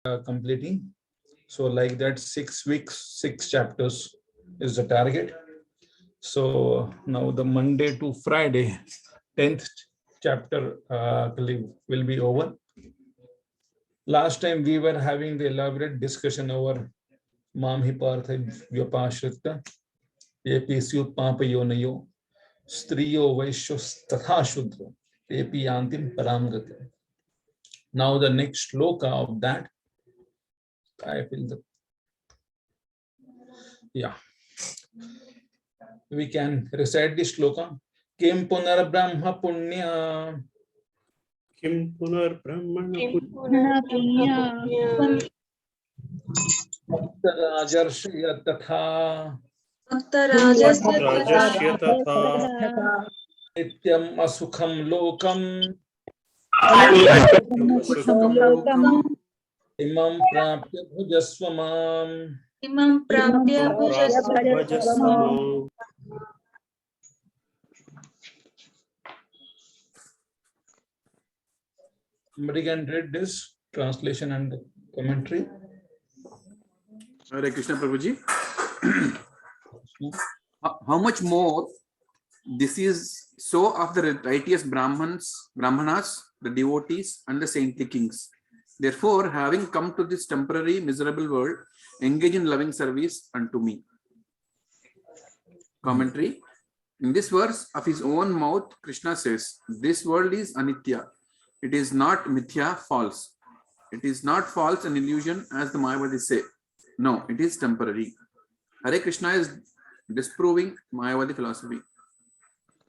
completing. So like that, 6 weeks, 6 chapters is the target. So now the Monday to Friday, 10th chapter will be over. Last time we were having the elaborate discussion over Mamhi Partha Vyapashrita, Episyu Papa Yonayo, Striyo Vaishyo Tatha Shudra, Epi Yantim Paramgati. Now the next shloka of that, I feel the, yeah, we can recite this shloka. Kim Punar Brahma Punya. Kim Punar Brahmana Punya. Rajarshya Tatha. Rajasya Tatha Nityam Asukham Lokam. Sukham Imam Prapya Bhujaswamam. Imam Prapya Vajasama. Somebody can read this translation and commentary. Hare Krishna Prabhuji. How much more this is so of the righteous Brahmanas, the devotees, and the saintly kings. Therefore, having come to this temporary miserable world, engage in loving service unto me. Commentary. In this verse of his own mouth, Krishna says, this world is anitya. It is not mithya, false. It is not false and illusion as the Mayavadis say. No, it is temporary. Hare Krishna is disproving Mayavadi philosophy.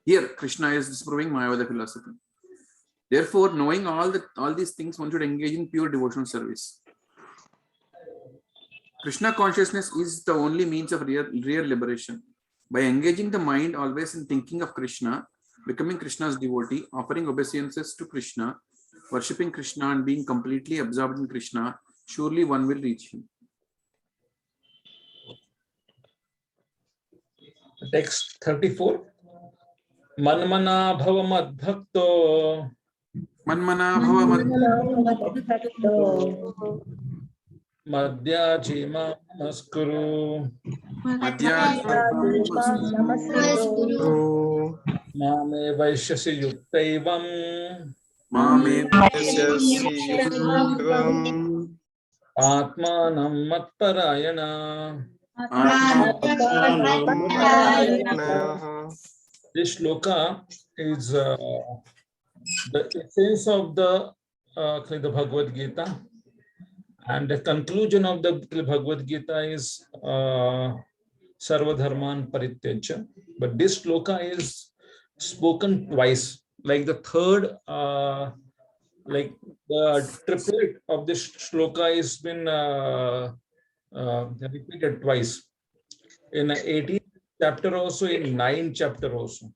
Here, Krishna is disproving Mayavadi philosophy. Therefore, knowing all these things, one should engage in pure devotional service. Krishna consciousness is the only means of real liberation. By engaging the mind always in thinking of Krishna, becoming Krishna's devotee, offering obeisances to Krishna, worshipping Krishna, and being completely absorbed in Krishna, surely one will reach him. Text 34. Manmana bhava mad bhakto. Manmana bhava Madhyaji ma namaskuru. Mame vaishyasi yuktaivam. Atmanam matparayana. This shloka is the essence of the Bhagavad-Gita, and the conclusion of the Bhagavad-Gita is Sarva Dharman Parityajya. But this shloka is spoken twice, like the third, like the triplet of this shloka has been repeated twice in 18th chapter also, in 9th chapter also.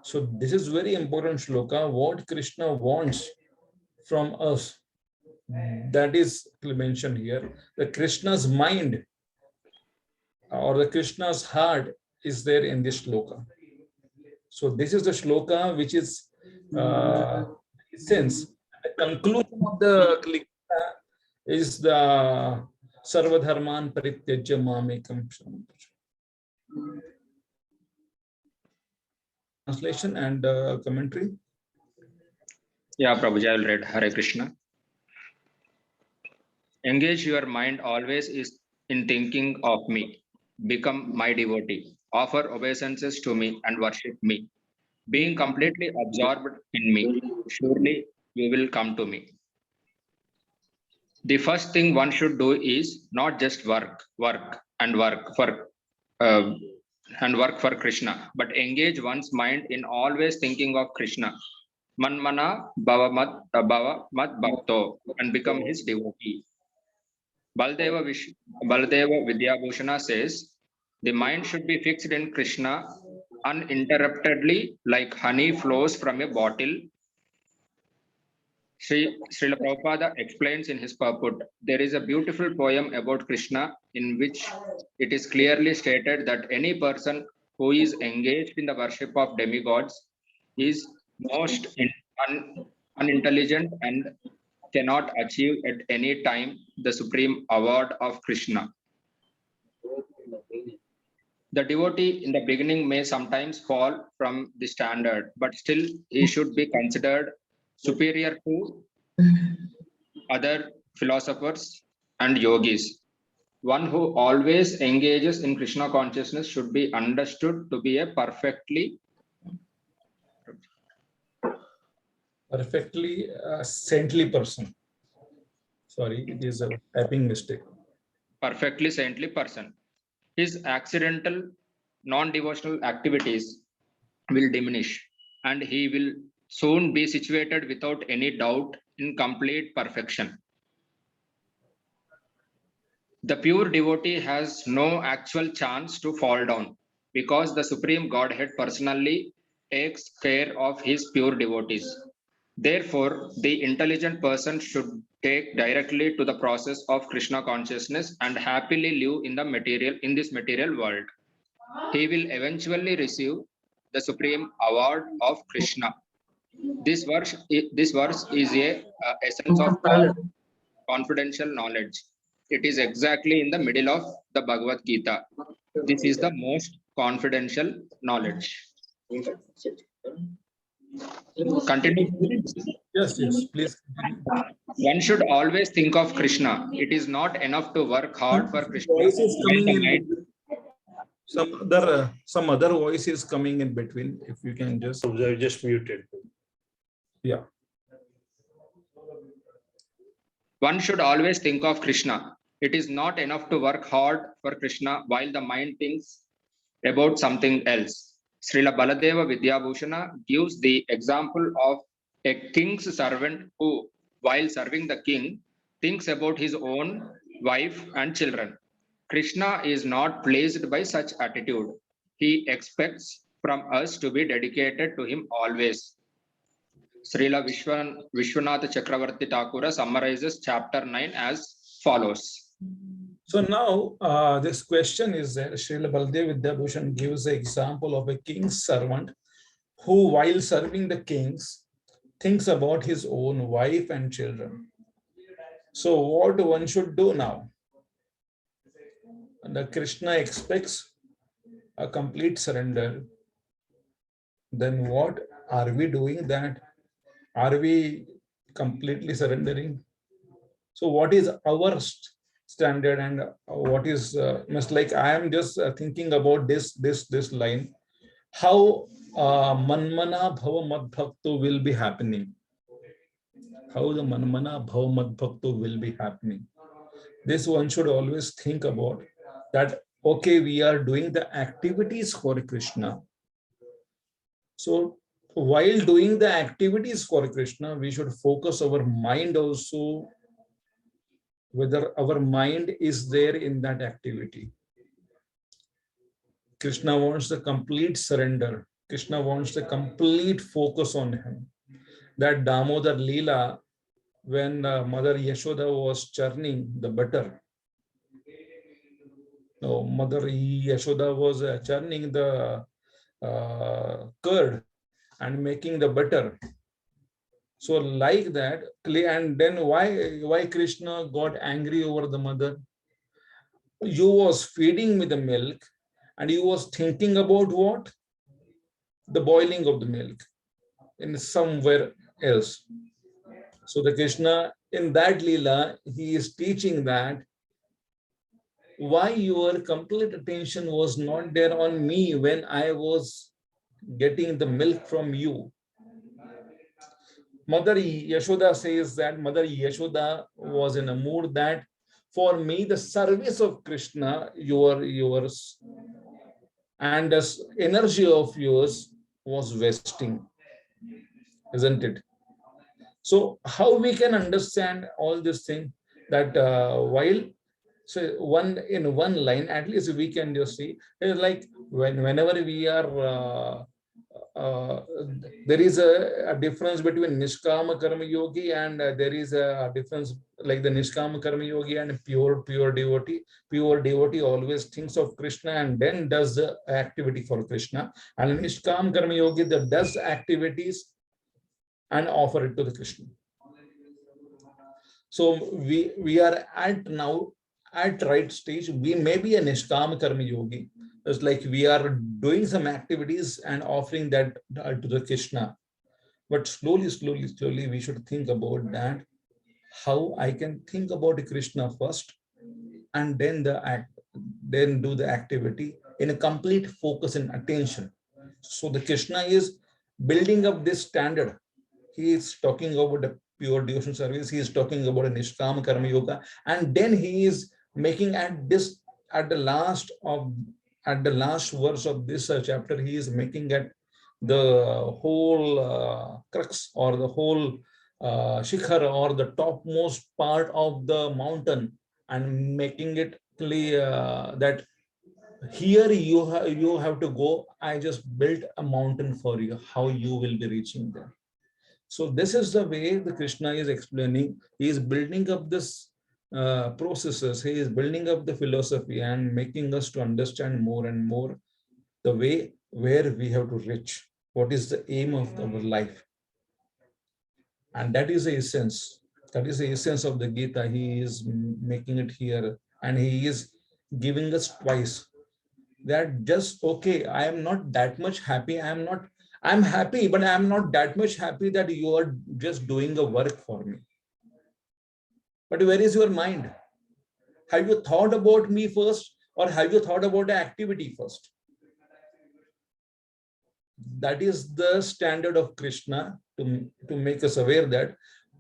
So this is very important shloka. What Krishna wants from us, that is mentioned here. The Krishna's mind or the Krishna's heart is there in this shloka. So this is the shloka which is sense. The conclusion of the is the Sarva Dharman Parityajya Mamekam. Translation and commentary. Yeah, Prabhuji, I will read. Hare Krishna. Engage your mind always is in thinking of me. Become my devotee. Offer obeisances to me and worship me. Being completely absorbed in me, surely you will come to me. The first thing one should do is not just work for Krishna, but engage one's mind in always thinking of Krishna. Manmana bhava mad bhakto, and become his devotee. Baladeva Vidyabhushana says, the mind should be fixed in Krishna uninterruptedly, like honey flows from a bottle. Srila Prabhupada explains in his purport, there is a beautiful poem about Krishna in which it is clearly stated that any person who is engaged in the worship of demigods is most unintelligent and cannot achieve at any time the supreme award of Krishna. The devotee in the beginning may sometimes fall from the standard, but still he should be considered superior to other philosophers and yogis. One who always engages in Krishna consciousness should be understood to be a perfectly saintly person. Sorry, it is a typing mistake. saintly person. His accidental, non-devotional activities will diminish, and he will soon be situated without any doubt in complete perfection. The pure devotee has no actual chance to fall down because the Supreme Godhead personally takes care of his pure devotees. Therefore, the intelligent person should take directly to the process of Krishna consciousness and happily live in this material world. He will eventually receive the supreme award of Krishna. This verse is a essence of all confidential knowledge. It is exactly in the middle of the Bhagavad-Gita. This is the most confidential knowledge. Continue. Yes, please continue. One should always think of Krishna. It is not enough to work hard for Krishna. Voice is while coming the in mind- between. Some other voice is coming in between. If you can just I just muted. yeah. One should always think of Krishna. It is not enough to work hard for Krishna while the mind thinks about something else. Srila Baladeva Vidyabhushana gives the example of a king's servant who, while serving the king, thinks about his own wife and children. Krishna is not pleased by such attitude. He expects from us to be dedicated to him always. Srila Vishwanath Chakravarti Thakura summarizes chapter 9 as follows. So now this question is that Srila Baladev Vidyabhushan gives an example of a king's servant who, while serving the kings, thinks about his own wife and children. So what one should do now? And the Krishna expects a complete surrender. Then what are we doing that? Are we completely surrendering? So what is our standard and what is must like I am just thinking about this line, how manmana bhava mad bhakto will be happening, how the manmana bhava mad bhakto will be happening. This one should always think about that. Okay, we are doing the activities for Krishna. So while doing the activities for Krishna, we should focus our mind also, whether our mind is there in that activity. Krishna wants the complete surrender. Krishna wants the complete focus on him. That Damodar Leela, when Mother Yashoda was churning the butter, no, Mother Yashoda was churning the curd and making the butter. So like that, and then why Krishna got angry over the mother? You was feeding me the milk and you was thinking about what? The boiling of the milk in somewhere else. So the Krishna in that Leela, he is teaching that why your complete attention was not there on me when I was getting the milk from you. Mother Yashoda says that Mother Yashoda was in a mood that for me the service of Krishna, yours, and this energy of yours was wasting, isn't it? So how we can understand all this thing that while so in one line at least we can just see like whenever we are there is a difference between Nishkama Karma Yogi and there is a difference like the Nishkama Karma Yogi and pure devotee. Pure devotee always thinks of Krishna and then does the activity for Krishna, and Nishkama Karma Yogi that does activities and offer it to the Krishna. So we are at now at right stage. We may be a Nishkam Karma Yogi. It's like we are doing some activities and offering that to the Krishna. But slowly, we should think about that. How I can think about Krishna first, and then then do the activity in a complete focus and attention. So the Krishna is building up this standard. He is talking about a pure devotion service. He is talking about a Nishkam Karma Yoga, and then he is making at the last of at the last verse of this chapter. He is making at the whole crux or the whole shikhar or the topmost part of the mountain, and making it clear that here you have to go. I just built a mountain for you. How you will be reaching there? So this is the way the Krishna is explaining. He is building up this processes. He is building up the philosophy and making us to understand more and more the way where we have to reach. What is the aim of our life? And that is the essence. That is the essence of the Gita. He is making it here, and he is giving us twice. That just okay. I am not that much happy. I'm happy, but I'm not that much happy that you are just doing the work for me. But where is your mind? Have you thought about me first, or have you thought about the activity first? That is the standard of Krishna to make us aware that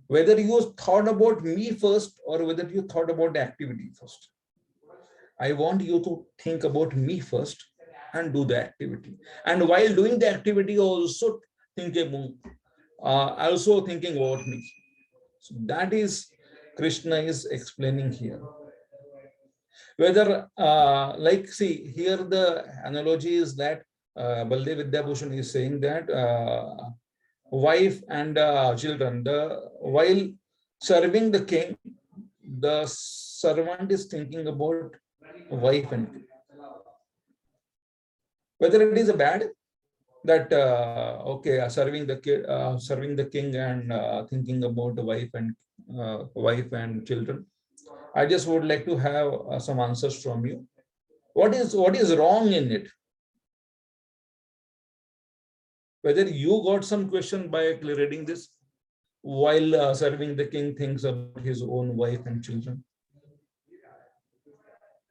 whether you thought about me first or whether you thought about the activity first. I want you to think about me first and do the activity. And while doing the activity, also thinking about me. So that is Krishna is explaining here. Whether like see here the analogy is that Baldev Vidyabhushan is saying that wife and children, while serving the king, the servant is thinking about wife and kid. Whether it is a bad that okay, serving the king and thinking about the wife and children. I just would like to have some answers from you. What is wrong in it? Whether you got some question by reading this, while serving the king thinks about his own wife and children.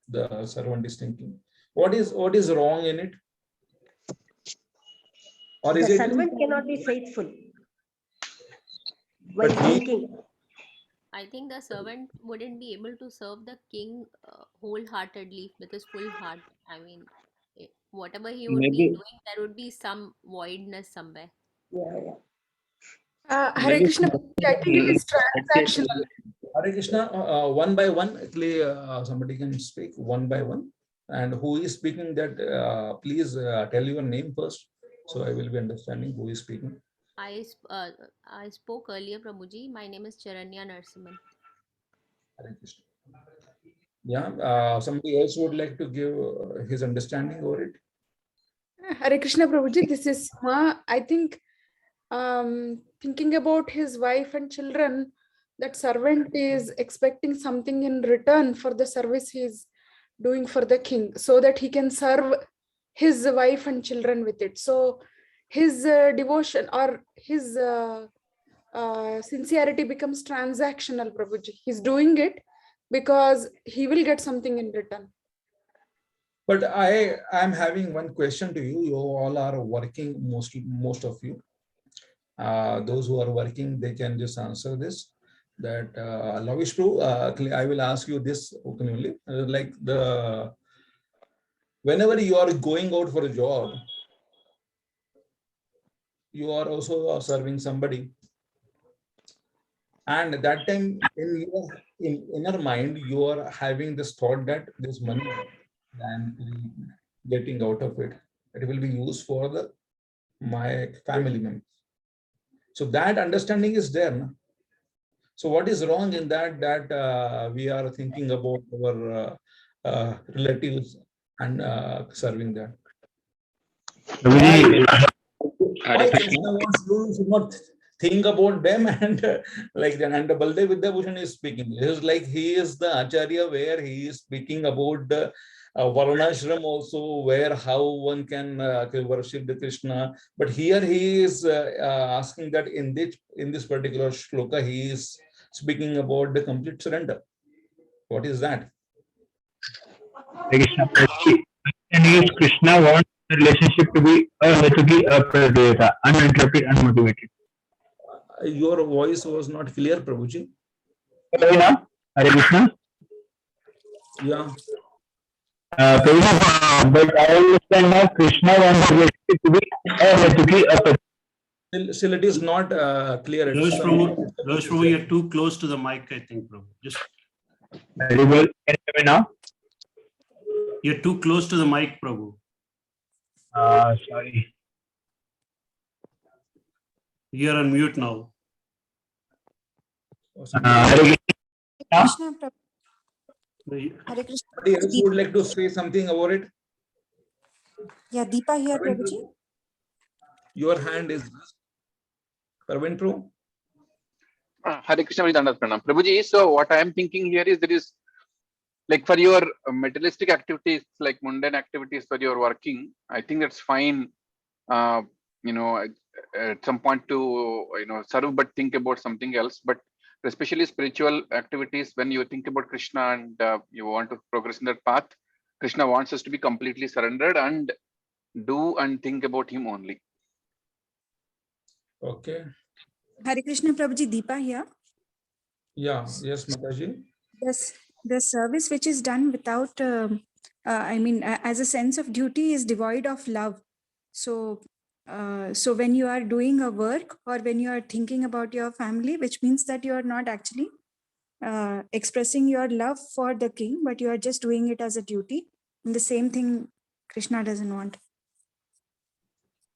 The servant is thinking. What is wrong in it? Or is The it servant cannot be faithful while But he- thinking. I think the servant wouldn't be able to serve the king wholeheartedly with his full heart. I mean, whatever he would be Maybe, doing, there would be some voidness somewhere. Yeah. Hare maybe Krishna, I think it is meditation. transactional. Hare Krishna, one by one, actually, somebody can speak one by one. And who is speaking that, please tell your name first. So I will be understanding who is speaking. I spoke earlier, Prabhuji. My name is Charanya Narsiman. Hare Krishna. Yeah, somebody else would like to give his understanding over it. Hare Krishna Prabhuji, this is Ma. I think thinking about his wife and children, that servant is expecting something in return for the service he is doing for the king, so that he can serve his wife and children with it. So his devotion or his sincerity becomes transactional, Prabhuji. He's doing it because he will get something in return. But I am having one question to you. You all are working, most of you. Those who are working, they can just answer this. That Lavish Prabhu, I will ask you this openly. Like whenever you are going out for a job, you are also serving somebody. And at that time, in your inner mind, you are having this thought that this money I'm getting out of it, it will be used for my family members. So that understanding is there. No? So what is wrong in that we are thinking about our relatives and serving them? Hare Why Krishna. Krishna wants you should not think about them and like that. And the Baldev Vidyabhushan is speaking. It is like he is the Acharya where he is speaking about the Varnashram also, where how one can worship the Krishna. But here he is asking that in this particular shloka, he is speaking about the complete surrender. What is that? Krishna Prabhuji. And is Krishna wants the relationship to be ahetuki, apradeyata, uninterrupted, unmotivated. Your voice was not clear, Prabhuji. Okay, now, Hare Krishna. Yeah. Prabhuji, but I understand now Krishna wants the relationship to be ahetuki, apradeyata. Still, it is not clear. Rosh Prabhu, you're too close to the mic, I think, Prabhu. Just Very well. Can you hear me now? you're too close to the mic, Prabhu. Sorry. You're on mute now. Hare Krishna Prabhu. Hare Krishna. Somebody else would like to say something about it? Yeah, Deepa here, Prabhuji. Your hand is Parvin Prabhu. Hare Krishna Lilananda Pranam. Prabhuji, so what I am thinking here is there is like for your materialistic activities, like mundane activities for your working, I think that's fine. At some point to serve, but think about something else. But especially spiritual activities, when you think about Krishna and you want to progress in that path, Krishna wants us to be completely surrendered and do and think about him only. Okay. Hare Krishna Prabhuji, Deepa here. Yeah. Yes, Mataji. Yes, the service which is done without, as a sense of duty is devoid of love. So when you are doing a work or when you are thinking about your family, which means that you are not actually expressing your love for the king, but you are just doing it as a duty. And the same thing Krishna doesn't want.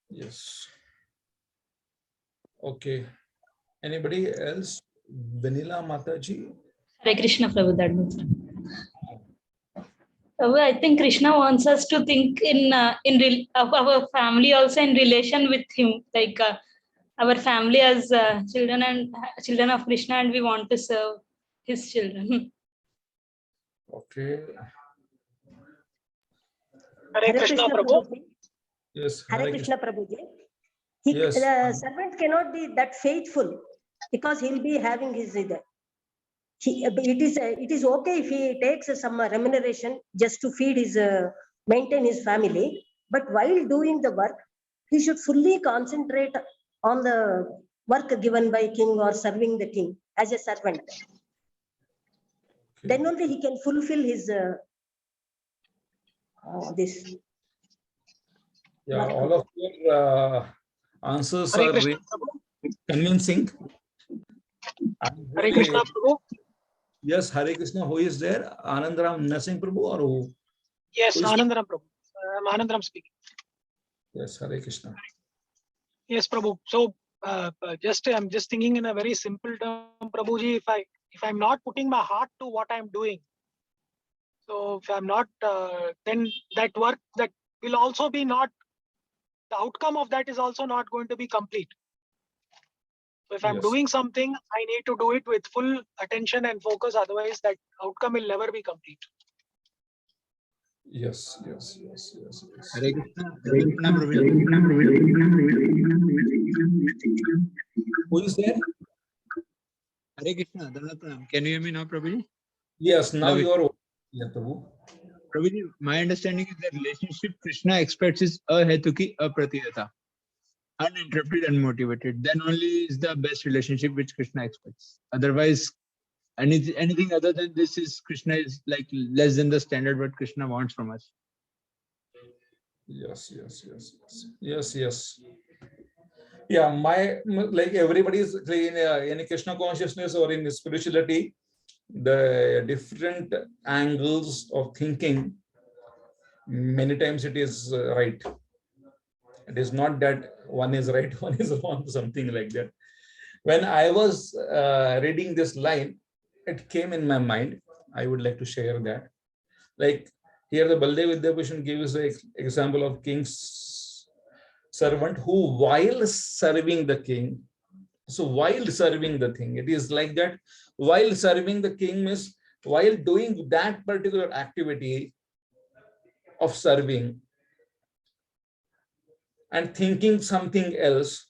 Yes. Okay. Anybody else? Vanilla Mataji. Hare Krishna Prabhu, that means. Prabhu, I think Krishna wants us to think of our family also in relation with him, like our family as children of Krishna, and we want to serve his children. Okay. Hare Krishna Prabhuji. Yes. Hare Krishna Prabhuji. Yes. The servant cannot be that faithful because he'll be having his either. It is okay if he takes some remuneration just to feed maintain his family, but while doing the work, he should fully concentrate on the work given by king or serving the king as a servant. Okay. Then only he can fulfill his this. Yeah, all of your answers are really convincing. Hare Krishna Prabhu. Yes, Hare Krishna. Who is there? Anandaram Nasing Prabhu or who? Yes, who is Anandaram Prabhu. Anandaram speaking. Yes, Hare Krishna. Yes, Prabhu. So I'm just thinking in a very simple term, Prabhuji, if I'm not putting my heart to what I'm doing, so if I'm not, then that work that will also be not, the outcome of that is also not going to be complete. So if I'm doing something, I need to do it with full attention and focus, otherwise that outcome will never be complete. Yes. Hare Krishna. Who is there? Hare Krishna. Can you hear me now, Prabhuji? Yes, now you are. Yeah, Prabhu. Prabhuji, my understanding is the relationship Krishna expects is ahetuki, apratiyata, uninterrupted, unmotivated. Then only is the best relationship which Krishna expects. Otherwise, anything other than this is Krishna is like less than the standard what Krishna wants from us. Yes. Yeah, like everybody is in Krishna consciousness or in spirituality, the different angles of thinking, many times it is right. It is not that one is right, one is wrong, something like that. When I was reading this line, it came in my mind. I would like to share that. Like here, the Baldev Vidyabhushan gives the example of king's servant who, while serving the king, So while serving the thing, it is like that. While serving the king means while doing that particular activity of serving and thinking something else,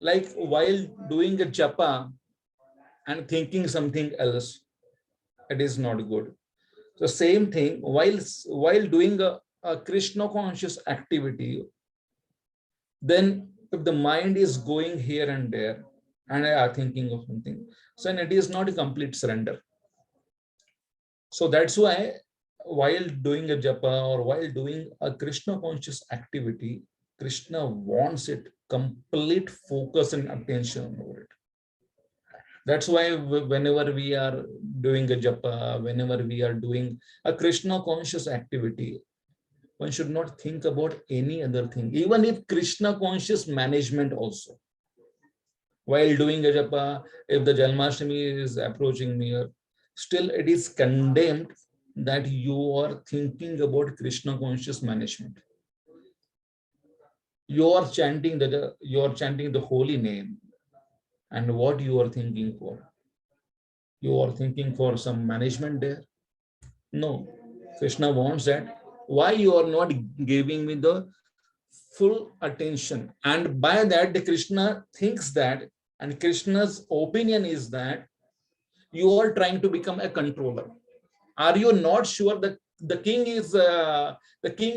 like while doing a japa and thinking something else, it is not good. So same thing, while doing a Krishna conscious activity, then if the mind is going here and there and I are thinking of something, so then it is not a complete surrender. So that's why while doing a japa or while doing a Krishna conscious activity, Krishna wants it complete focus and attention over it. That's why whenever we are doing a japa, whenever we are doing a Krishna conscious activity, one should not think about any other thing, even if Krishna conscious management also. While doing a japa, if the Janmashtami is approaching near, still it is condemned that you are thinking about Krishna conscious management. You are chanting the holy name, and what you are thinking for? You are thinking for some management there? No, Krishna wants that. Why you are not giving me the full attention? And by that, the Krishna thinks that, and Krishna's opinion is that you are trying to become a controller. Are you not sure that the king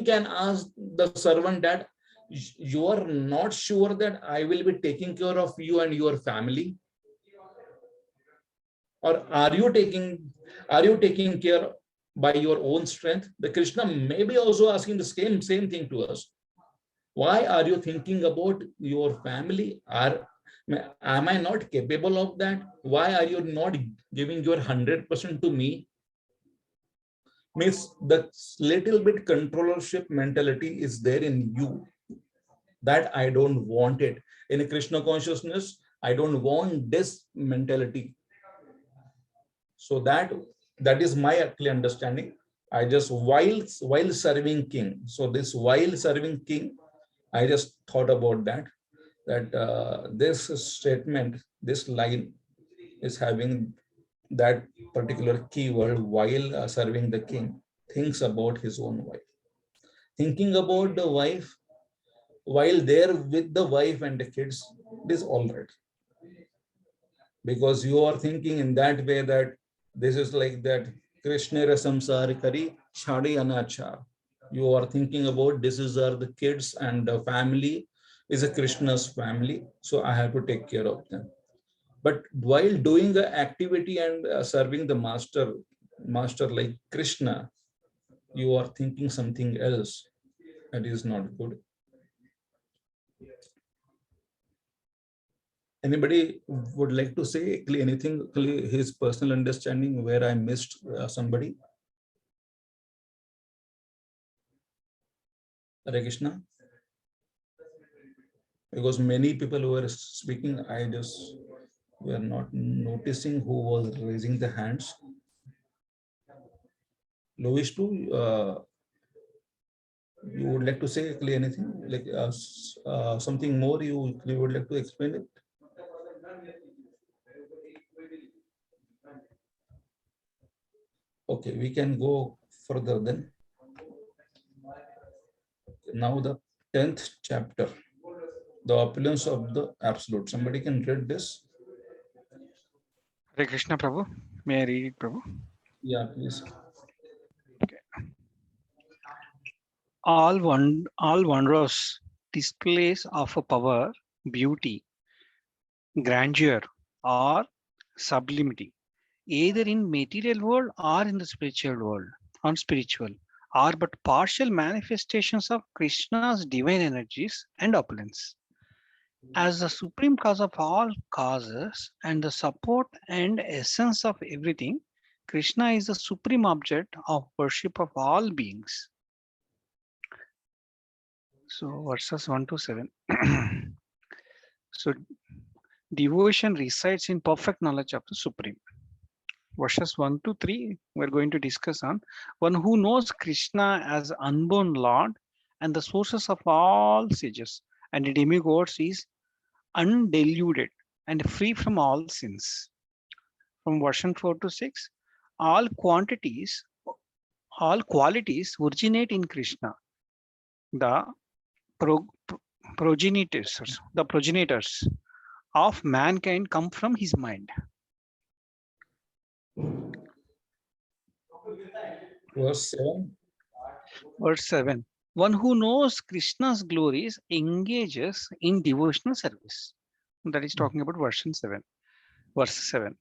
can ask the servant that you are not sure that I will be taking care of you and your family? Or are you taking care by your own strength? The Krishna may be also asking the same thing to us. Why are you thinking about your family? Am I not capable of that? Why are you not giving your 100% to me? Means the little bit controllership mentality is there in you, that I don't want it. In a Krishna consciousness, I don't want this mentality. So that is my actual understanding. I just while serving king. So this while serving king, I just thought about that this statement, this line is having that particular keyword while serving the king, thinks about his own wife. Thinking about the wife while there with the wife and the kids, it is all right. Because you are thinking in that way that this is like that Krishna samsari kari chhadi anachar. You are thinking about this is are the kids and the family is a Krishna's family, so I have to take care of them. But while doing the activity and serving the master like Krishna, you are thinking something else. That is not good. Anybody would like to say anything, his personal understanding where I missed somebody? Hare Krishna. Because many people who were speaking, we are not noticing who was raising the hands. Lois too, you would like to say anything, like something more you would like to explain it? Okay, we can go further then. Now the 10th chapter, the opulence of the absolute. Somebody can read this? Hare Krishna, Prabhu. May I read it, Prabhu? Yeah, please. Okay. All wondrous displays of a power, beauty, grandeur, or sublimity, either in material world or in the spiritual world, unspiritual, are but partial manifestations of Krishna's divine energies and opulence. As the supreme cause of all causes and the support and essence of everything, Krishna is the supreme object of worship of all beings. So verses 1 to 7. So devotion resides in perfect knowledge of the Supreme. Verses 1 to 3, we're going to discuss on one who knows Krishna as unborn Lord and the sources of all sages and the demigods is undiluted and free from all sins. From version 4 to 6, all qualities originate in Krishna. The progenitors of mankind come from his mind. Verse 7. Verse 7. One who knows Krishna's glories engages in devotional service. That is talking about version 7. Verse 7.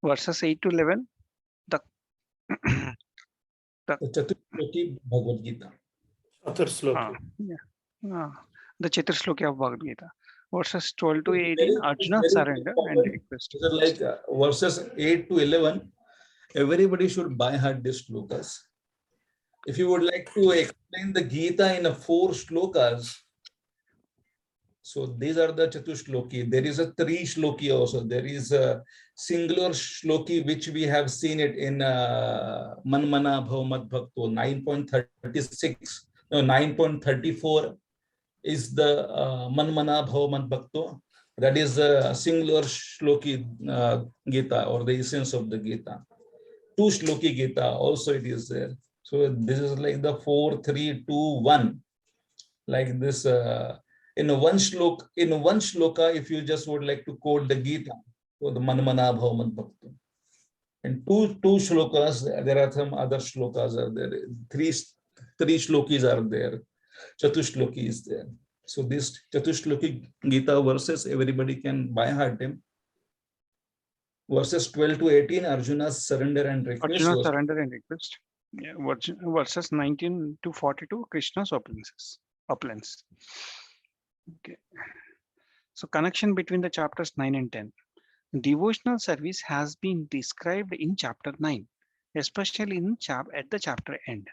Verses 8 to 11. The The Chaturshloki Bhagavad-Gita. The Chaturshloki of Bhagavad Gita. Verses 12 to It's 18, Arjuna surrender and important. request. These are like verses 8 to 11. Everybody should by heart these shlokas. If you would like to explain the Gita in 4 shlokas, so these are the Chatushloki. There is a 3 shloki also. There is a singular shloki which we have seen it in Manmana Bhavamat Bhakto 9.36. No, 9.34 is the Manmana Bhavamat Bhakto. That is a singular shloki Gita, or the essence of the Gita. 2 shloki Gita also it is there. So this is like the 4, 3, 2, 1. Like this in one shloka, if you just would like to quote the Gita, so the Manmana Bhavamat Bhakto. And two shlokas, there are some other shlokas are there. Three shlokis are there. Chatushloki is there. So this Chatushloki Gita verses, everybody can by heart them. Verses 12 to 18, Arjuna's surrender and request. Arjuna's surrender and request. Yeah, verses 19 to 42, Krishna's opulence. Okay. So connection between the chapters 9 and 10. Devotional service has been described in chapter 9, especially at the chapter end.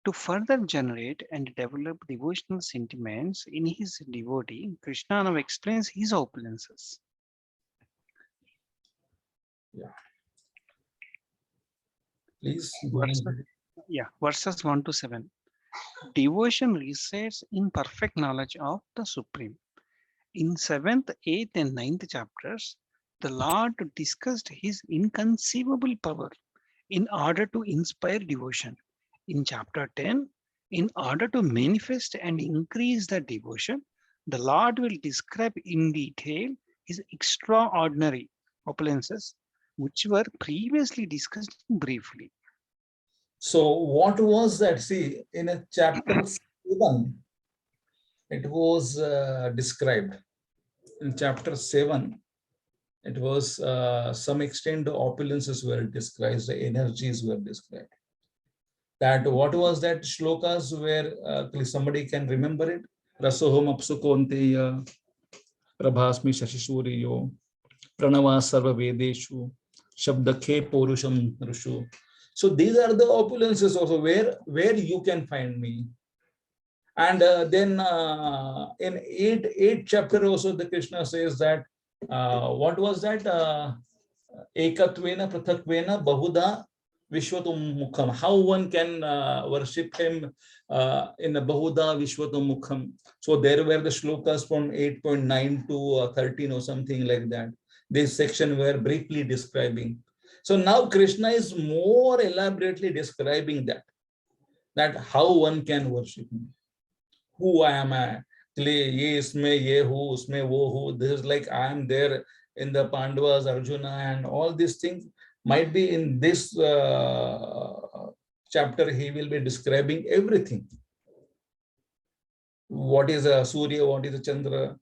To further generate and develop devotional sentiments in his devotee, Krishna now explains his opulences. Yeah. Please. Verses 1 to 7. Devotion resides in perfect knowledge of the Supreme. In 7th, 8th, and 9th chapters, the Lord discussed his inconceivable power in order to inspire devotion. In chapter 10, in order to manifest and increase the devotion, the Lord will describe in detail his extraordinary opulences, which were previously discussed briefly. So what was that? See, in a chapter 7, it was described. In chapter 7, it was some extent the opulences were described, the energies were described. That what was that shlokas where somebody can remember it? Rasoham apsukonteya, prabhasmi shashishuriyo, pranava sarva vedeshu, shabdakhe porusham rushu. So these are the opulences also where you can find me. And then in 8th chapter also the Krishna says that what was that? Ekatvena prathakvena bahuda vishwatum mukham. How one can worship him in a bahuda vishwatum mukham. So there were the shlokas from 8.9 to 13 or something like that. This section were briefly describing. So now Krishna is more elaborately describing that how one can worship him. Who I am I? Ye isme ye hu, usme wo hu. This is like I am there in the Pandavas, Arjuna, and all these things might be in this chapter. He will be describing everything. What is a Surya? What is a Chandra?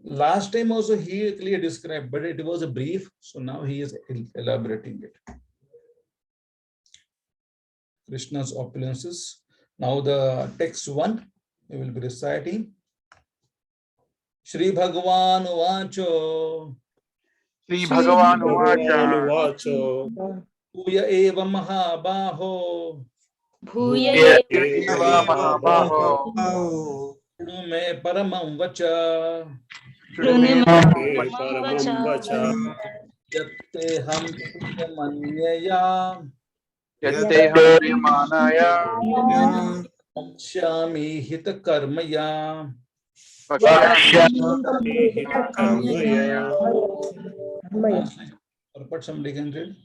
Last time also he clearly described, but it was a brief. So now he is elaborating it. Krishna's opulences. Now the text 1. We will be reciting. Shri Bhagavan Vacho. Shri Bhagavan Vacho. Bhuya eva mahabaho. Bhuya eva mahabaho. Shru me paramam vacha. Yatte ham priyamanyaya. Yatte priyamanaya. Akshami hita karmaya. But somebody can read.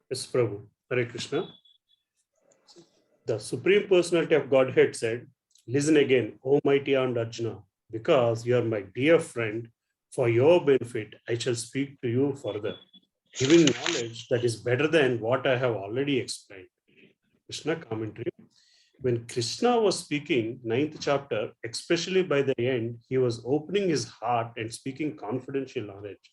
Yes, Prabhu. Hare Krishna. The Supreme Personality of Godhead said, "Listen again, O mighty and Arjuna, because you are my dear friend. For your benefit, I shall speak to you further, giving knowledge that is better than what I have already explained." Krishna commentary. When Krishna was speaking, 9th chapter, especially by the end, he was opening his heart and speaking confidential knowledge.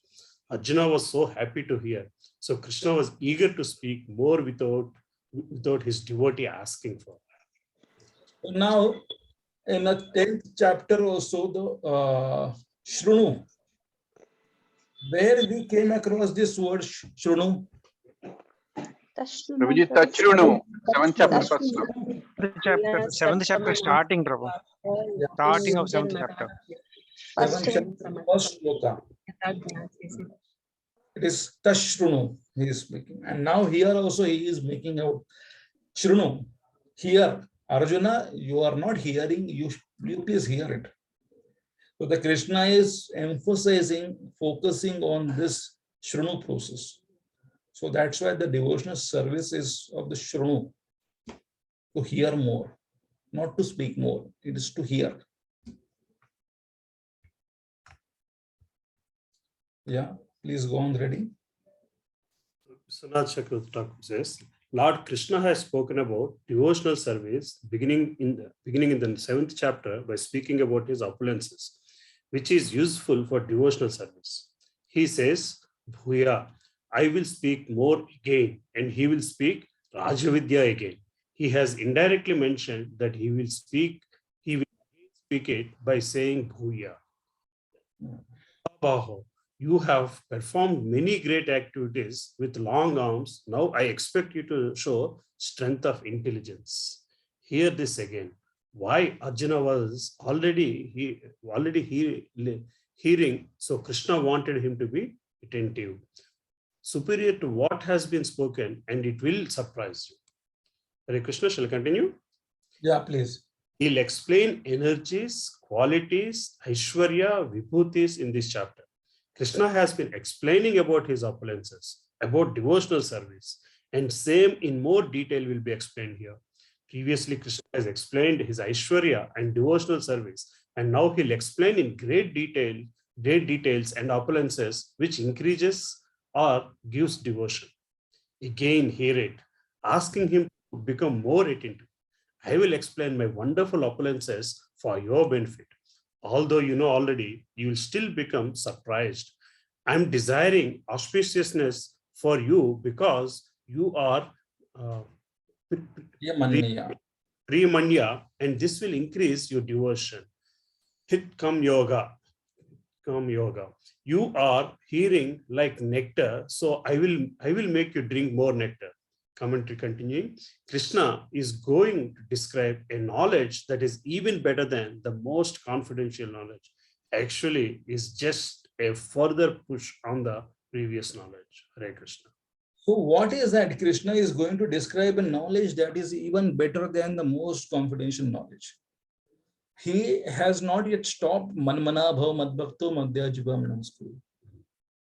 Arjuna was so happy to hear. So Krishna was eager to speak more without his devotee asking for. Now, in the 10th chapter also, the Shrunu, where we came across this word Shrunu? Prabhuji, Tachrunu, 7th chapter first. Seventh chapter starting, Prabhu. Starting of 7th chapter. 7th chapter, first sloka. It is Tashrunu he is speaking. And now here also he is making out Shrunu. Here, Arjuna, you are not hearing, you please hear it. So the Krishna is emphasizing, focusing on this Shrunu process. So that's why the devotional service is of the Shrunu, to hear more, not to speak more, it is to hear. Yeah, please go on reading. Sanat Chakravarti Thakur says, Lord Krishna has spoken about devotional service beginning in the 7th chapter by speaking about his opulences, which is useful for devotional service. He says, Bhuya, I will speak more again, and he will speak Rajavidya again. He has indirectly mentioned that he will speak it by saying Bhuya. Baho, you have performed many great activities with long arms. Now I expect you to show strength of intelligence. Hear this again. Why Arjuna was already hearing, so Krishna wanted him to be attentive. Superior to what has been spoken, and it will surprise you. Hare Krishna, shall I continue? Yeah, please. He'll explain energies, qualities, Aishwarya, Vibhutis in this chapter. Krishna has been explaining about his opulences, about devotional service, and same in more detail will be explained here. Previously, Krishna has explained his Aishwarya and devotional service, and now he'll explain in great details and opulences, which increases or gives devotion. Again, hear it, asking him to become more attentive. I will explain my wonderful opulences for your benefit. Although you know already, you will still become surprised. I'm desiring auspiciousness for you because you are Priyamanya, and this will increase your devotion. Hit Kam Yoga. You are hearing like nectar, so I will make you drink more nectar. Commentary continuing. Krishna is going to describe a knowledge that is even better than the most confidential knowledge. Actually, is just a further push on the previous knowledge. Hare Krishna. So what is that? Krishna is going to describe a knowledge that is even better than the most confidential knowledge. He has not yet stopped manmana bhav madbhakto madhya jivam namaskuru.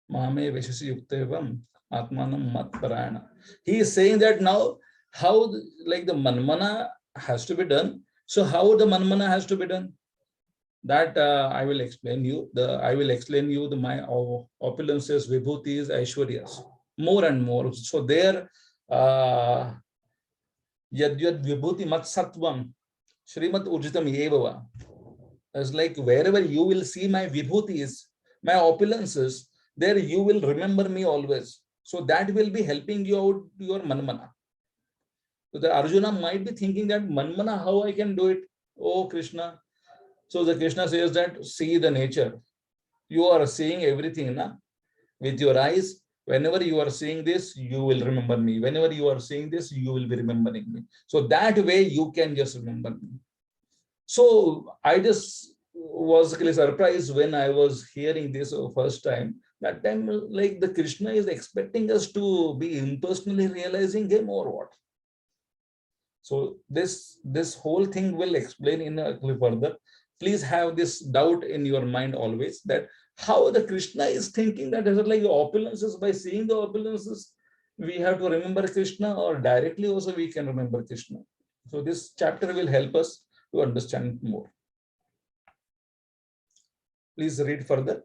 Mame veshasi yuktevam atmanam matparayana. He is saying that now how like the manmana has to be done. So how the manmana has to be done? That I will explain you. I will explain you my opulences, vibhutis, aishwaryas, more and more. So there, yad yad vibhuti mat sattvam, Shrimat Urjitam Yevava. It's like wherever you will see my vibhutis, my opulences, there you will remember me always. So that will be helping you out your manmana. So the Arjuna might be thinking that manmana, how I can do it? Oh Krishna. So the Krishna says that see the nature. You are seeing everything na? With your eyes. Whenever you are seeing this, you will remember me. Whenever you are seeing this, you will be remembering me. So that way you can just remember me. So I just was really surprised when I was hearing this first time. That time, like the Krishna is expecting us to be impersonally realizing him or what? So this whole thing will explain in a little further. please have this doubt in your mind always, that how the Krishna is thinking that is it like opulences, by seeing the opulences we have to remember Krishna, or directly also we can remember Krishna. So this chapter will help us to understand more. Please read further.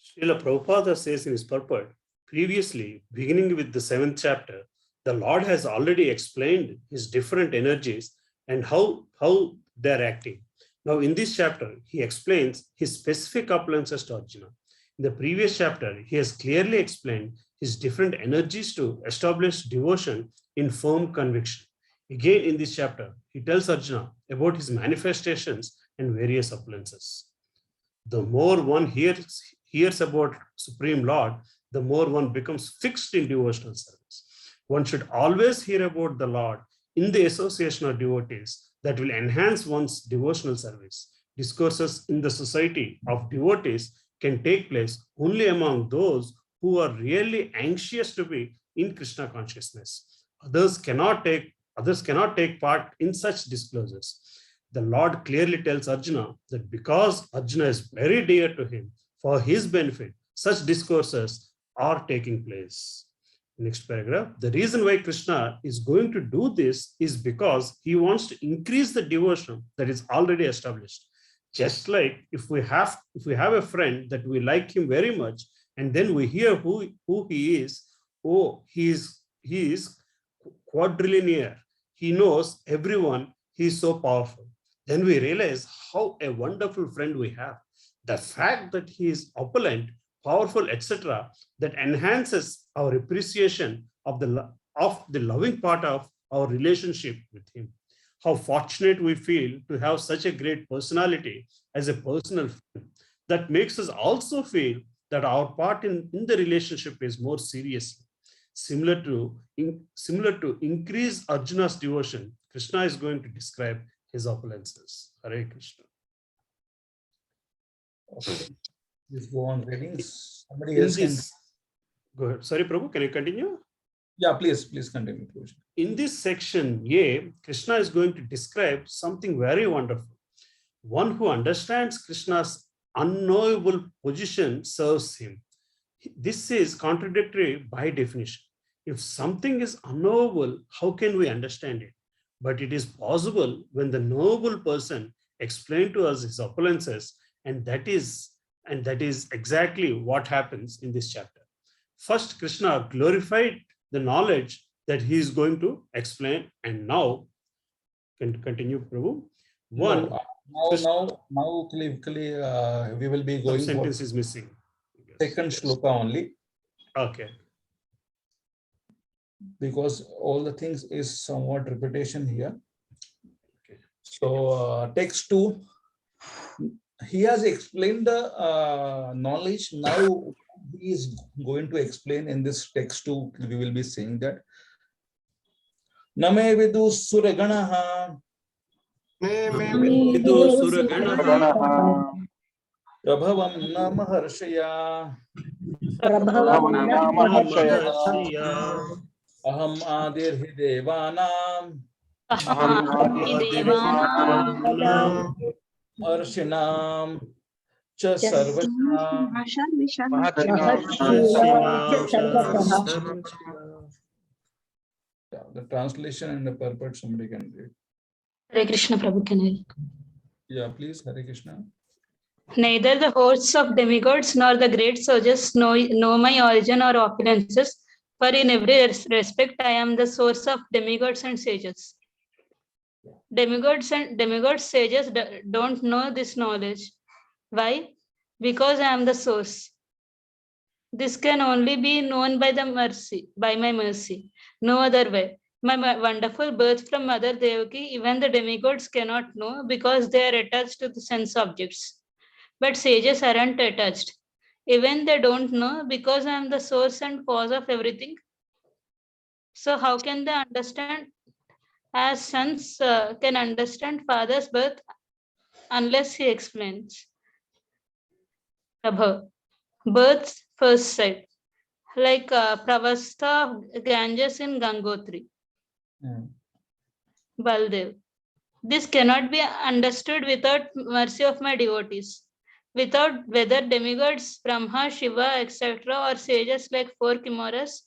Srila Prabhupada says in his purport, previously, beginning with the 7th chapter, the Lord has already explained his different energies and how they're acting. Now, in this chapter, he explains his specific opulences to Arjuna. In the previous chapter, he has clearly explained his different energies to establish devotion in firm conviction. Again, in this chapter, he tells Arjuna about his manifestations and various opulences. The more one hears about Supreme Lord, the more one becomes fixed in devotional service. One should always hear about the Lord in the association of devotees that will enhance one's devotional service. Discourses in the society of devotees can take place only among those who are really anxious to be in Krishna consciousness. Others cannot take part in such disclosures. The Lord clearly tells Arjuna that because Arjuna is very dear to him, for his benefit, such discourses are taking place. Next paragraph. The reason why Krishna is going to do this is because he wants to increase the devotion that is already established. Just like if we have a friend that we like him very much, and then we hear who he is, oh, he is quadrillionaire. He knows everyone. He is so powerful. Then we realize how a wonderful friend we have. The fact that he is opulent, powerful, etc., that enhances our appreciation of the loving part of our relationship with him. How fortunate we feel to have such a great personality as a personal friend. That makes us also feel that our part in the relationship is more serious. Similar to increase Arjuna's devotion, Krishna is going to describe his opulences. Hare Krishna. Okay. Please go on reading. Somebody else can. Go ahead. Sorry, Prabhu, can you continue? Yeah, please continue. In this section A, Krishna is going to describe something very wonderful. One who understands Krishna's unknowable position serves him. This is contradictory by definition. If something is unknowable, how can we understand it? But it is possible when the knowable person explained to us his opulences, and that is exactly what happens in this chapter. First, Krishna glorified the knowledge that he is going to explain, and now can continue, Prabhu. Now, we will be going. Sentence is missing. Second shloka only. Okay. Because all the things is somewhat repetition here. Okay. So text 2, he has explained the knowledge. Now he is going to explain in this text 2. We will be saying that Name vidu suraganaha Prabhavam namaharshaya Aham adir hi devanam Harshinam cha sarvasha. The translation and the purport somebody can read. Hare Krishna, Prabhu, can I? Yeah, please, Hare Krishna. Neither the hosts of demigods nor the great sages know my origin or opulences, for in every respect I am the source of demigods and sages. Demigods sages don't know this knowledge. Why? Because I am the source. This can only be known by my mercy, no other way. My wonderful birth from Mother Devaki, even the demigods cannot know because they are attached to the sense objects. But sages aren't attached. Even they don't know because I am the source and cause of everything. So how can they understand, as sons can understand father's birth unless he explains? Prabha, birth's first sight, like Pravastha of Ganges in Gangotri. Baldev. This cannot be understood without mercy of my devotees. Without whether demigods, Brahma, Shiva, etc., or sages like four Kimaras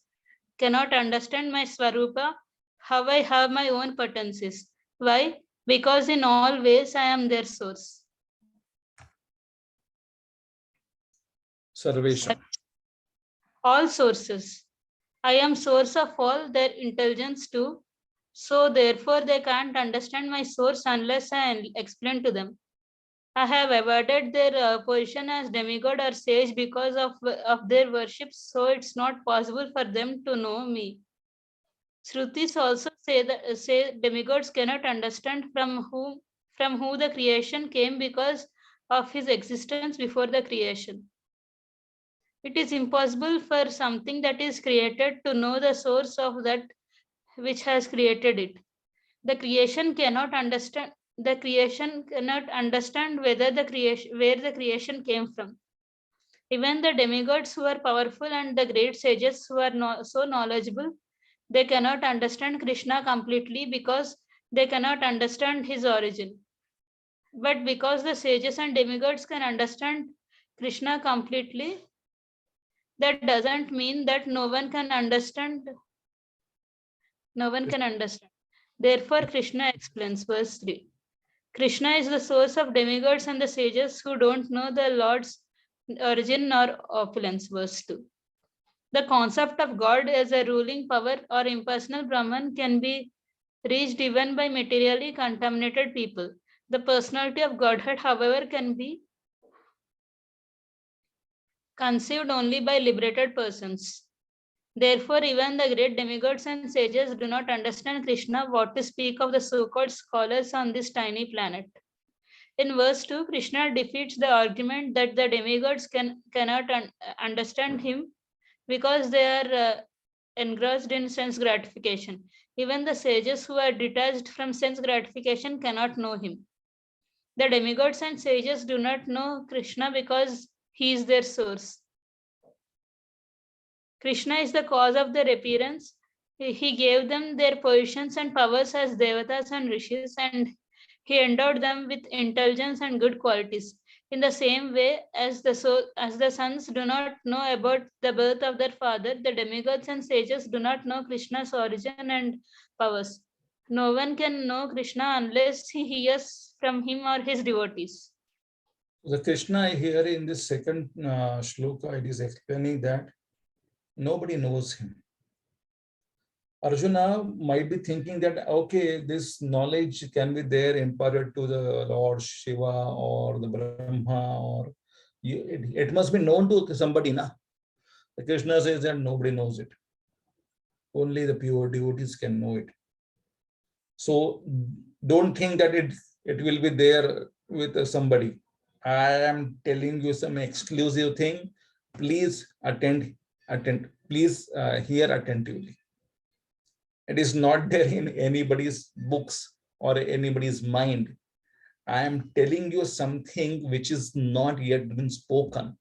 cannot understand my Swarupa, how I have my own potencies. Why? Because in all ways I am their source. Sarvesham. All sources. I am source of all their intelligence too. So therefore they can't understand my source unless I explain to them. I have avoided their position as demigod or sage because of their worship, so it's not possible for them to know me. Shrutis also say demigods cannot understand from who the creation came because of his existence before the creation. It is impossible for something that is created to know the source of that which has created it. The creation cannot understand whether where the creation came from. Even the demigods who are powerful and the great sages who are so knowledgeable, they cannot understand Krishna completely because they cannot understand his origin. But because the sages and demigods can understand Krishna completely, that doesn't mean that no one can understand. Therefore, Krishna explains verse 3. Krishna is the source of demigods and the sages who don't know the Lord's origin or opulence, verse 2. The concept of God as a ruling power or impersonal Brahman can be reached even by materially contaminated people. The personality of Godhead, however, can be conceived only by liberated persons. Therefore, even the great demigods and sages do not understand Krishna, what to speak of the so-called scholars on this tiny planet. In verse 2, Krishna defeats the argument that the demigods cannot understand him because they are engrossed in sense gratification. Even the sages who are detached from sense gratification cannot know him. The demigods and sages do not know Krishna because he is their source. Krishna is the cause of their appearance. He gave them their positions and powers as devatas and rishis, and he endowed them with intelligence and good qualities. In the same way as the sons do not know about the birth of their father, the demigods and sages do not know Krishna's origin and powers. No one can know Krishna unless he hears from him or his devotees. The Krishna here in this second shloka, it is explaining that nobody knows him. Arjuna might be thinking that, okay, this knowledge can be there imparted to the Lord Shiva or the Brahma, or it must be known to somebody, na? The Krishna says that nobody knows it. Only the pure devotees can know it. So don't think that it will be there with somebody. I am telling you some exclusive thing. Please attend. Please hear attentively. It is not there in anybody's books or anybody's mind. I am telling you something which is not yet been spoken.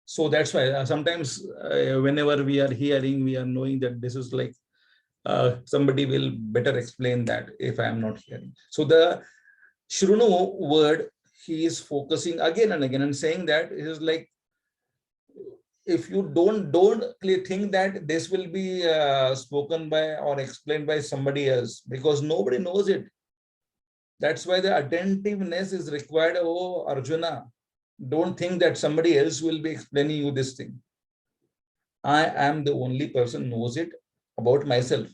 So that's why sometimes whenever we are hearing, we are knowing that this is like somebody will better explain that if I am not hearing. So the Shrunu word, he is focusing again and again and saying that it is like, if you don't think that this will be spoken by or explained by somebody else, because nobody knows it. That's why the attentiveness is required. Oh, Arjuna, don't think that somebody else will be explaining you this thing. I am the only person who knows it about myself.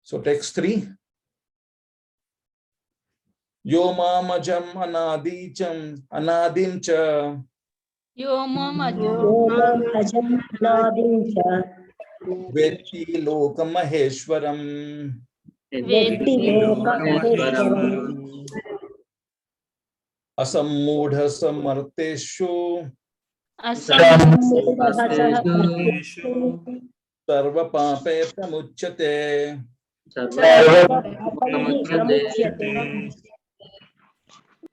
So text 3. Yo mamajam anadicham anadincha. Yo mamajam anadincha. Vetti lokamaheshwaram. Asammudha samarteshu. Sarva pape pramuchyate.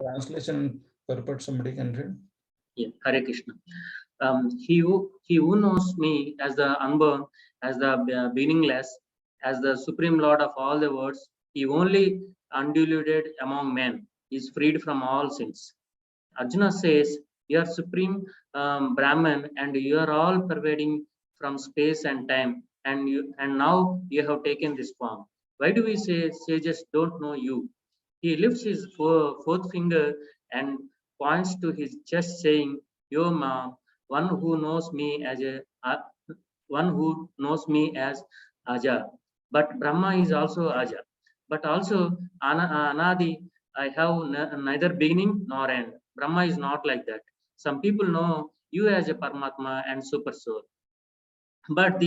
Translation purport, somebody can read. Yeah, Hare Krishna. He who knows me as the unborn, as the beginningless, as the supreme lord of all the worlds. He only undiluted among men is freed from all sins. Arjuna says, you are supreme Brahman and you are all pervading from space and time, and now you have taken this form. Why do we say sages don't know you? He lifts his fourth finger and points to his chest, saying, "Yo, mom, one who knows me as one who knows me as Aja. But Brahma is also Aja. But also Anadi, I have neither beginning nor end. Brahma is not like that. Some people know you as a Paramatma and Super Soul. But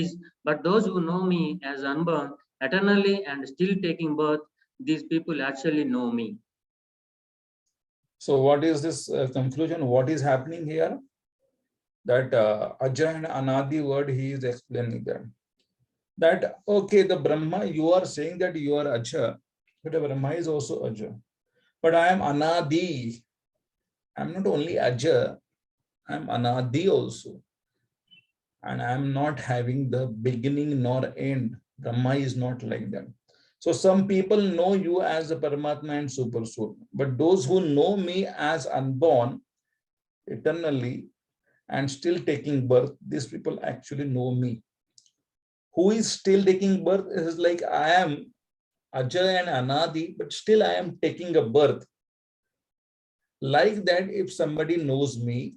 those who know me as unborn, eternally and still taking birth, these people actually know me." So what is this conclusion? What is happening here? That Aja and Anadi word he is explaining them. That, okay, the Brahma, you are saying that you are Aja, but the Brahma is also Aja. But I am Anadi. I am not only Aja, I am Anadi also. And I am not having the beginning nor end. Brahma is not like that. So some people know you as a Paramatma and Super Soul, but those who know me as unborn eternally and still taking birth, these people actually know me. Who is still taking birth is like I am Aja and Anadi, but still I am taking a birth. Like that, if somebody knows me,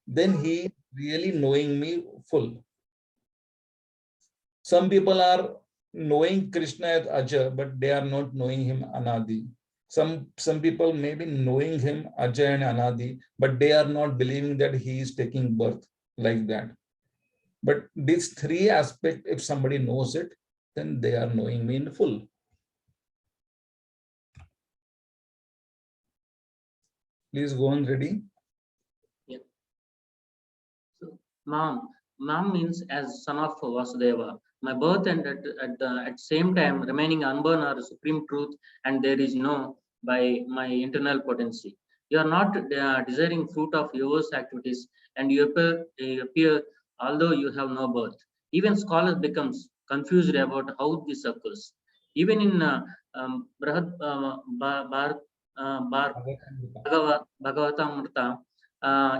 then he is really knowing me full. Some people are knowing Krishna as Aja, but they are not knowing him Anadi. Some people may be knowing him Aja and Anadi, but they are not believing that he is taking birth like that. But these three aspects, if somebody knows it, then they are knowing me in full. Please go on reading. Yeah. So, Mom means as son of Vasudeva. My birth and at same time remaining unborn are supreme truth, and there is no by my internal potency. You are not desiring fruit of yours activities, and you appear although you have no birth. Even scholars becomes confused about how this occurs. Even in Brahad Bhagavatamrita,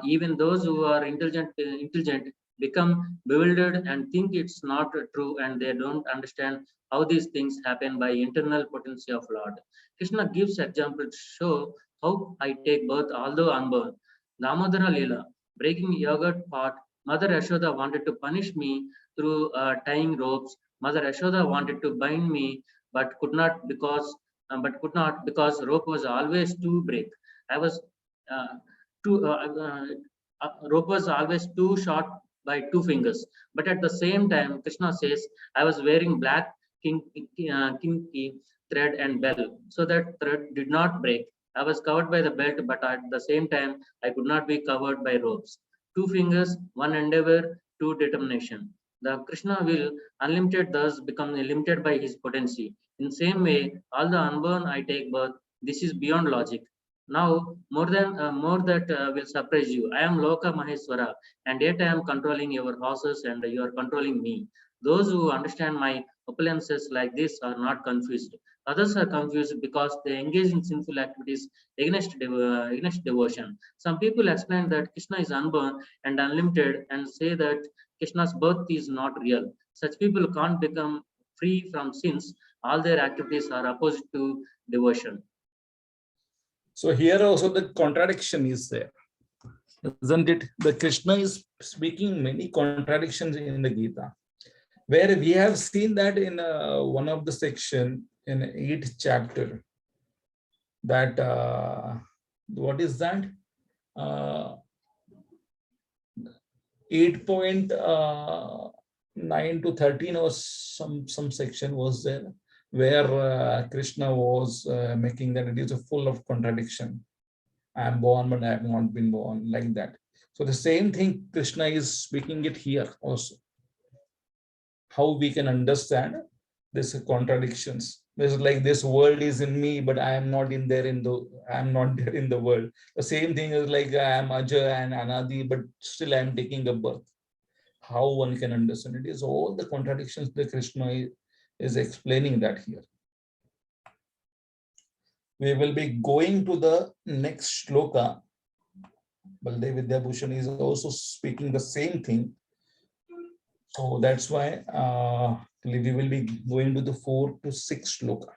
even those who are intelligent become bewildered and think it's not true, and they don't understand how these things happen by internal potency of Lord. Krishna gives example to show how I take birth although unborn. Damodara Leela, breaking yogurt pot, Mother Yashoda wanted to punish me through tying ropes. Mother Yashoda wanted to bind me, but could not because rope was always too break. I was too rope was always too short by 2 fingers. But at the same time, Krishna says, I was wearing black kinky thread and bell, so that thread did not break. I was covered by the belt, but at the same time, I could not be covered by ropes. 2 fingers, one endeavor, two determination. The Krishna will unlimited thus become limited by his potency. In same way, all the unborn I take birth. This is beyond logic. Now, more that will surprise you. I am Loka Maheswara, and yet I am controlling your horses, and you are controlling me. Those who understand my opulences like this are not confused. Others are confused because they engage in sinful activities against devotion. Some people explain that Krishna is unborn and unlimited and say that Krishna's birth is not real. Such people can't become free from sins. All their activities are opposite to devotion. So here also the contradiction is there, isn't it? The Krishna is speaking many contradictions in the Gita, where we have seen that in one of the section in 8th chapter, that what is that? 8.9 to 13 or some section was there, where Krishna was making that it is full of contradiction. I am born, but I have not been born, like that. So the same thing Krishna is speaking it here also. How we can understand this contradictions. It's like this world is in me, but I am not in there I am not there in the world. The same thing is like I am Aja and Anadi, but still I am taking a birth. How one can understand it is all the contradictions that Krishna is explaining that here. We will be going to the next shloka. Baldev Vidyabhushan is also speaking the same thing. So that's why we will be going to the 4 to 6 shloka.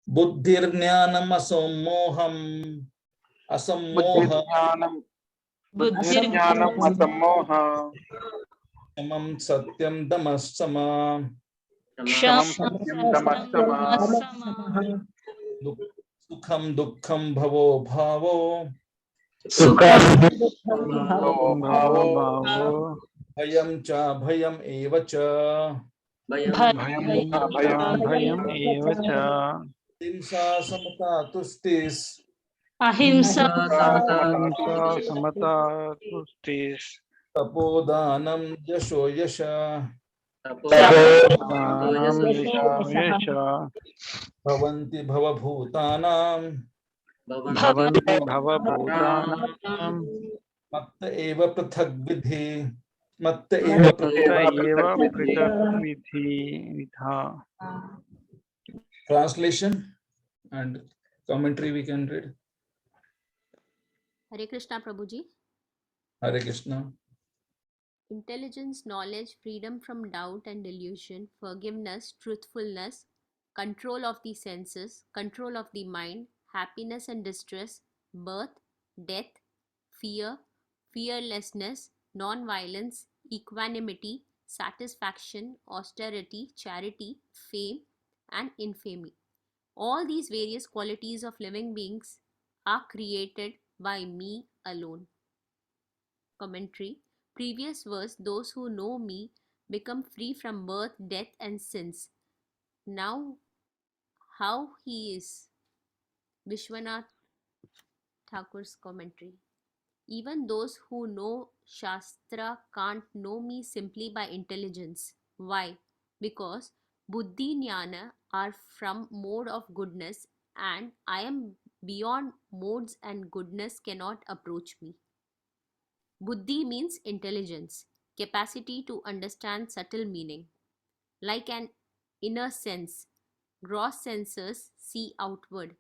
Buddhirjnanam asammoham asammoha बुद्धिर्ज्ञानम् असम्मोहः Shamam satyam damasama क्षमं सत्यं दमस्तमः Sukham dukkham bhavo bhavo भावो Bhayam cha bhayam eva cha भयम् एव च Himsa samata tustis ahimsa अहिंसा समता तुष्टिः Tapodanam yasho yasha दानं यश Bhavanti bhavabhutanam भवन्ति भवभूतानां Matta eva prathak vidhi Matta eva मत्त एव पृथक् विधा. Translation and commentary we can read. Hare Krishna Prabhuji. Hare Krishna. Intelligence, knowledge, freedom from doubt and delusion, forgiveness, truthfulness, control of the senses, control of the mind, happiness and distress, birth, death, fear, fearlessness, non-violence, equanimity, satisfaction, austerity, charity, fame, and infamy. All these various qualities of living beings are created by me alone. Commentary. Previous verse, those who know me become free from birth, death, and sins. Now, how he is? Vishwanath Thakur's commentary. Even those who know Shastra can't know me simply by intelligence. Why? Because Buddhi Jnana are from mode of goodness and I am beyond modes and goodness cannot approach me. Buddhi means intelligence, capacity to understand subtle meaning. Like an inner sense, gross senses see outward.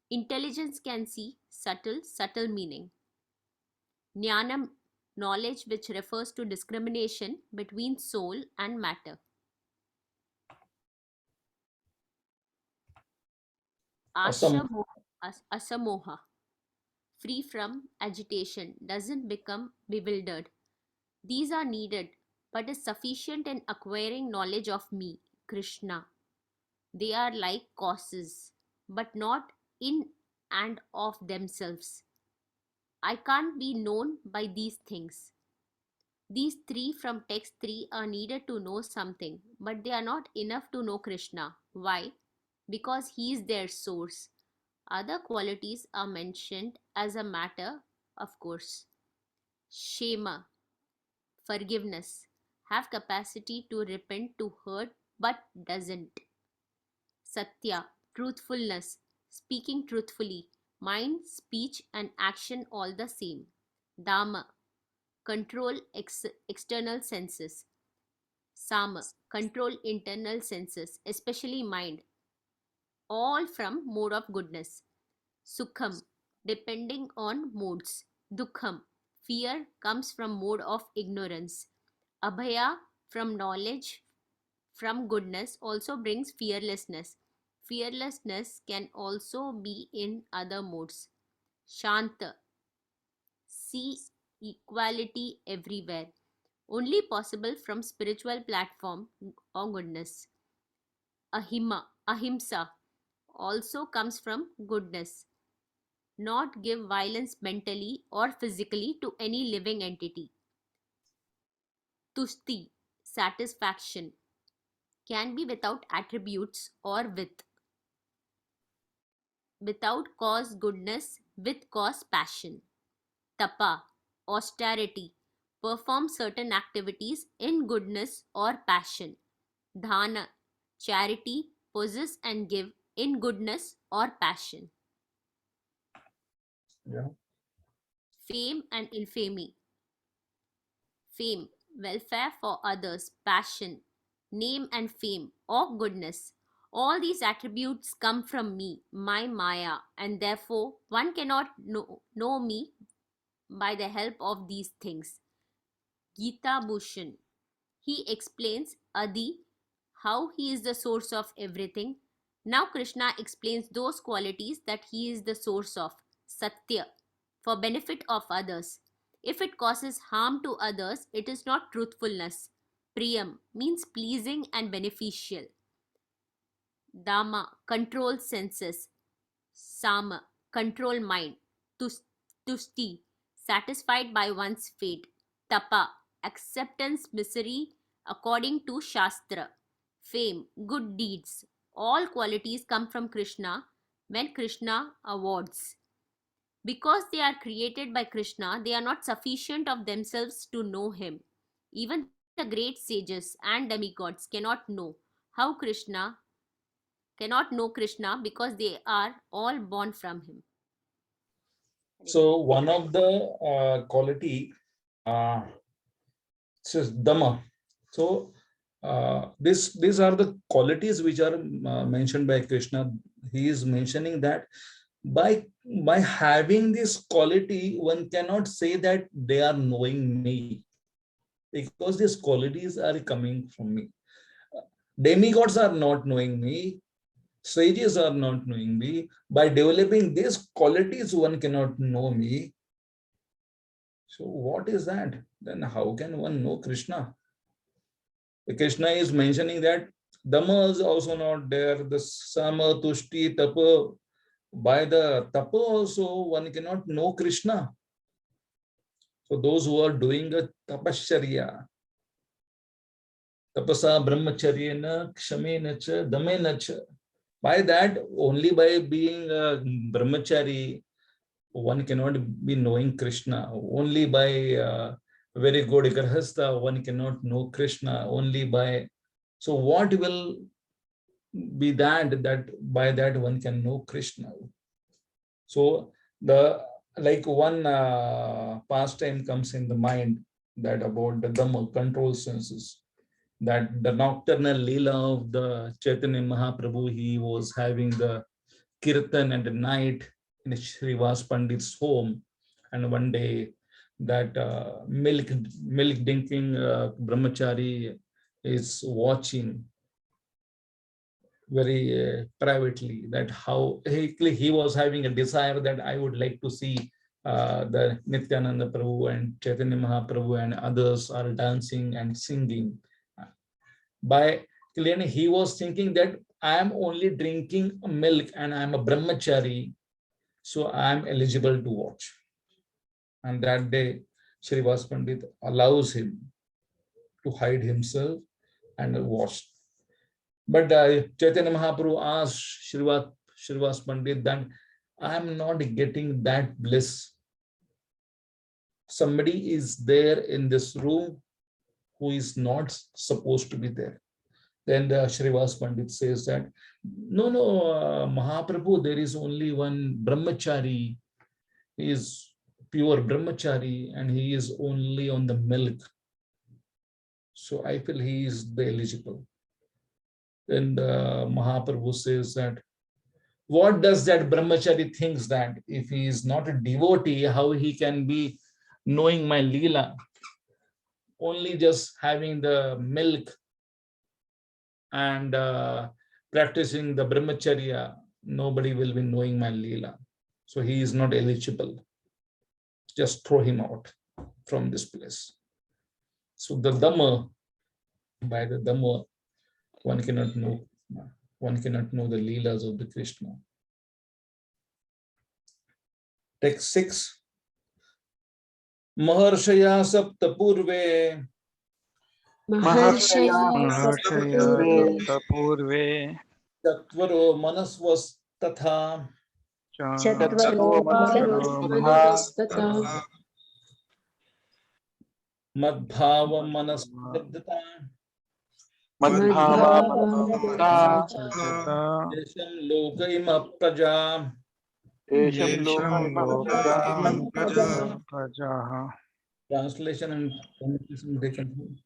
Intelligence can see subtle meaning. Jnanam, knowledge which refers to discrimination between soul and matter. Asamoha, free from agitation, doesn't become bewildered. These are needed, but is sufficient in acquiring knowledge of me, Krishna. They are like causes, but not in and of themselves. I can't be known by these things. These three from text 3 are needed to know something, but they are not enough to know Krishna. Why? Because he is their source. Other qualities are mentioned as a matter, of course. Shema, forgiveness, have capacity to repent to hurt but doesn't. Satya, truthfulness, speaking truthfully, mind, speech and action all the same. Dhamma, control external senses. Sama, control internal senses, especially mind, all from mode of goodness. Sukham, depending on modes. Dukkham, fear comes from mode of ignorance. Abhaya, from knowledge, from goodness, also brings fearlessness. Fearlessness can also be in other modes. Shanta, see equality everywhere. Only possible from spiritual platform or goodness. Ahimsa, also comes from goodness. Not give violence mentally or physically to any living entity. Tushti, satisfaction, can be without attributes or with. Without cause goodness, with cause passion. Tapa, austerity, perform certain activities in goodness or passion. Dhana, charity, possess and give in goodness or passion. Yeah. Fame and infamy. Fame, welfare for others, passion, name and fame, or goodness. All these attributes come from me, my Maya, and therefore one cannot know me by the help of these things. Gita Bhushan. He explains Adi, how he is the source of everything. Now Krishna explains those qualities that he is the source of, Satya, for benefit of others. If it causes harm to others, it is not truthfulness. Priyam means pleasing and beneficial. Dama, control senses. Sama, control mind. Tusti, satisfied by one's fate. Tapa, acceptance misery according to Shastra. Fame, good deeds. All qualities come from Krishna when Krishna awards. Because they are created by Krishna, they are not sufficient of themselves to know him. Even the great sages and demigods cannot know Krishna because they are all born from him. So one of the quality says Dhamma. So these are the qualities which are mentioned by Krishna. He is mentioning that by having this quality, one cannot say that they are knowing me, because these qualities are coming from me. Demigods are not knowing me. Sages are not knowing me. By developing these qualities, one cannot know me. So what is that? Then how can one know Krishna? Krishna is mentioning that Dhamma is also not there. The Sama, Tushti, Tapa. By the Tapa also, one cannot know Krishna. So those who are doing a tapasya, tapasa brahmacharyena kshamena cha damena cha. By that, only by being a brahmachari, one cannot be knowing Krishna. Only by very good grahastha, one cannot know Krishna. Only by, so what will be that by that one can know Krishna? So the like one pastime comes in the mind, that about the Dhamma, control senses, that the nocturnal Leela of the Chaitanya Mahaprabhu, he was having the kirtan at night in Srivas Pandit's home, and one day that milk drinking brahmachari is watching very privately, that how he was having a desire that I would like to see the Nityananda Prabhu and Chaitanya Mahaprabhu and others are dancing and singing. By clearly he was thinking that I am only drinking milk and I am a brahmachari, so I am eligible to watch. And that day Srivas Pandit allows him to hide himself and watch. But Chaitanya Mahaprabhu asked Srivas Pandit that I am not getting that bliss. Somebody is there in this room who is not supposed to be there. Then the Srivas Pandit says that, no, Mahaprabhu, there is only one brahmachari. He is pure brahmachari and he is only on the milk. So I feel he is the eligible. Then the Mahaprabhu says that, what does that brahmachari thinks that if he is not a devotee, how he can be knowing my Leela? Only just having the milk and practicing the brahmacharya, nobody will be knowing my Leela. So he is not eligible. Just throw him out from this place. So the Dhamma, by the Dhamma, one cannot know the Leelas of the Krishna. Text 6. Maharshaya sapta purve. Maharshaya sapta purve. Chatvaro manasvas tatha. Chatvaro manasvasthatha. Madbhava manasvadhyata. Madbhava manasvasthatha. Yesham lokaima praja. Esham lokaima praja. Prajaha. Translation and communication they can.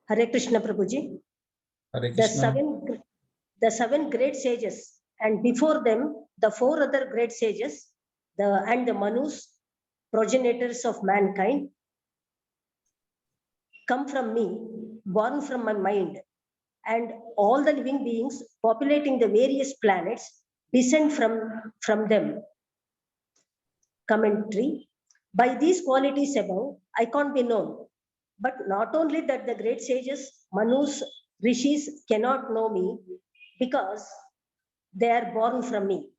Hare Krishna Prabhuji. Hare The Krishna. seven great sages, and before them, the four other great sages, and the Manus, progenitors of mankind, come from me, born from my mind, and all the living beings populating the various planets descend from them. Commentary. By these qualities above, I can't be known. But not only that, the great sages, Manus, Rishis cannot know me because they are born from me.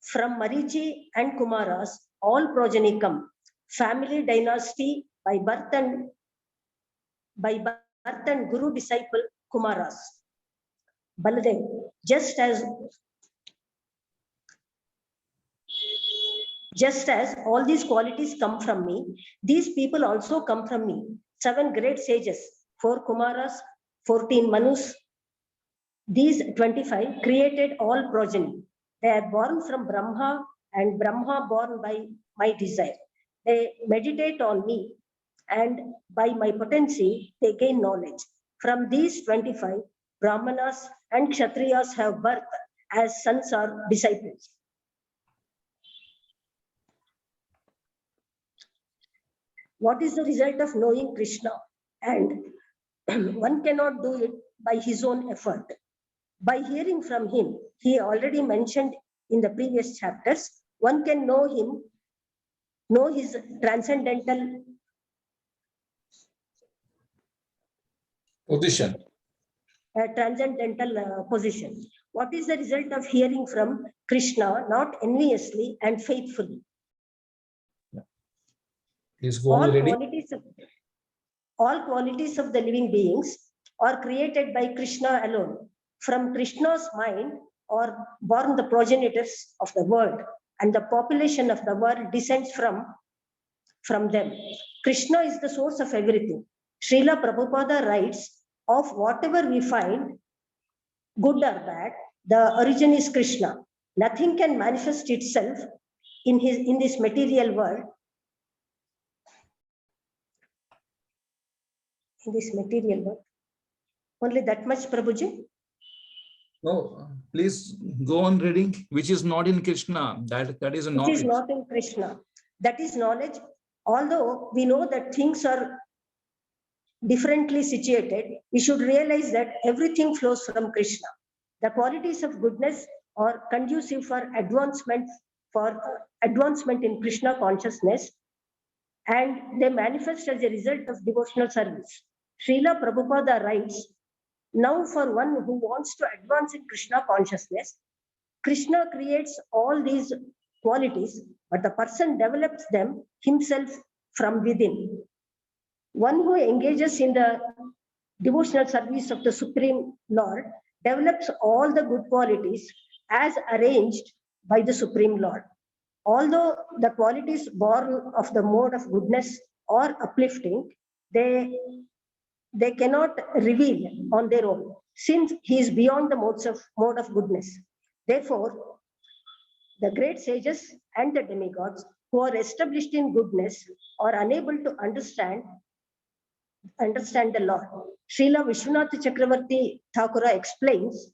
From Marichi and Kumaras, all progeny come. Family dynasty by birth and Guru disciple Kumaras. Baladev, just as all these qualities come from me, these people also come from me. 7 great sages, 4 Kumaras, 14 Manus. These 25 created all progeny. They are born from Brahma, and Brahma born by my desire. They meditate on me, and by my potency, they gain knowledge. From these 25, Brahmanas and Kshatriyas have birth as sons or disciples. What is the result of knowing Krishna? And one cannot do it by his own effort. By hearing from him, he already mentioned in the previous chapters, one can know him, know his transcendental Position. Position. What is the result of hearing from Krishna, not enviously and faithfully? Please go on reading. All qualities of the living beings are created by Krishna alone. From Krishna's mind are born the progenitors of the world, and the population of the world descends from them. Krishna is the source of everything. Srila Prabhupada writes, of whatever we find, good or bad, the origin is Krishna. Nothing can manifest itself in this material world. Only that much, Prabhuji? No, please go on reading, which is not in Krishna. That is a knowledge. Which is not in Krishna. That is knowledge. Although we know that things are differently situated, we should realize that everything flows from Krishna. The qualities of goodness are conducive for advancement in Krishna consciousness, and they manifest as a result of devotional service. Srila Prabhupada writes, now for one who wants to advance in Krishna consciousness, Krishna creates all these qualities, but the person develops them himself from within. One who engages in the devotional service of the Supreme Lord develops all the good qualities as arranged by the Supreme Lord. Although the qualities born of the mode of goodness or uplifting, they cannot reveal on their own, since he is beyond the mode of goodness. Therefore, the great sages and the demigods who are established in goodness are unable to understand the Lord. Srila Vishwanath Chakravarti Thakura explains.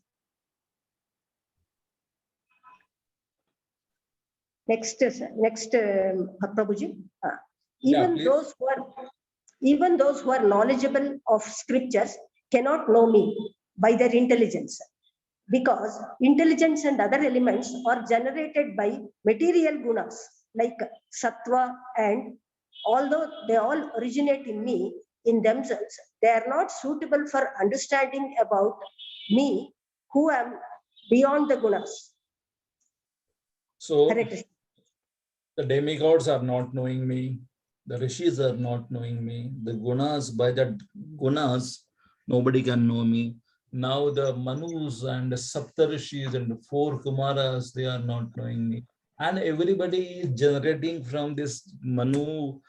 Next, Prabhuji. Even those who are knowledgeable of scriptures cannot know me by their intelligence, because intelligence and other elements are generated by material gunas like sattva, and although they all originate in me in themselves, they are not suitable for understanding about me, who am beyond the gunas. So the demigods are not knowing me, the rishis are not knowing me, the gunas, by the gunas, nobody can know me. Now the Manus and the Saptarishis and the 4 Kumaras, they are not knowing me. And everybody is generating from this Manu,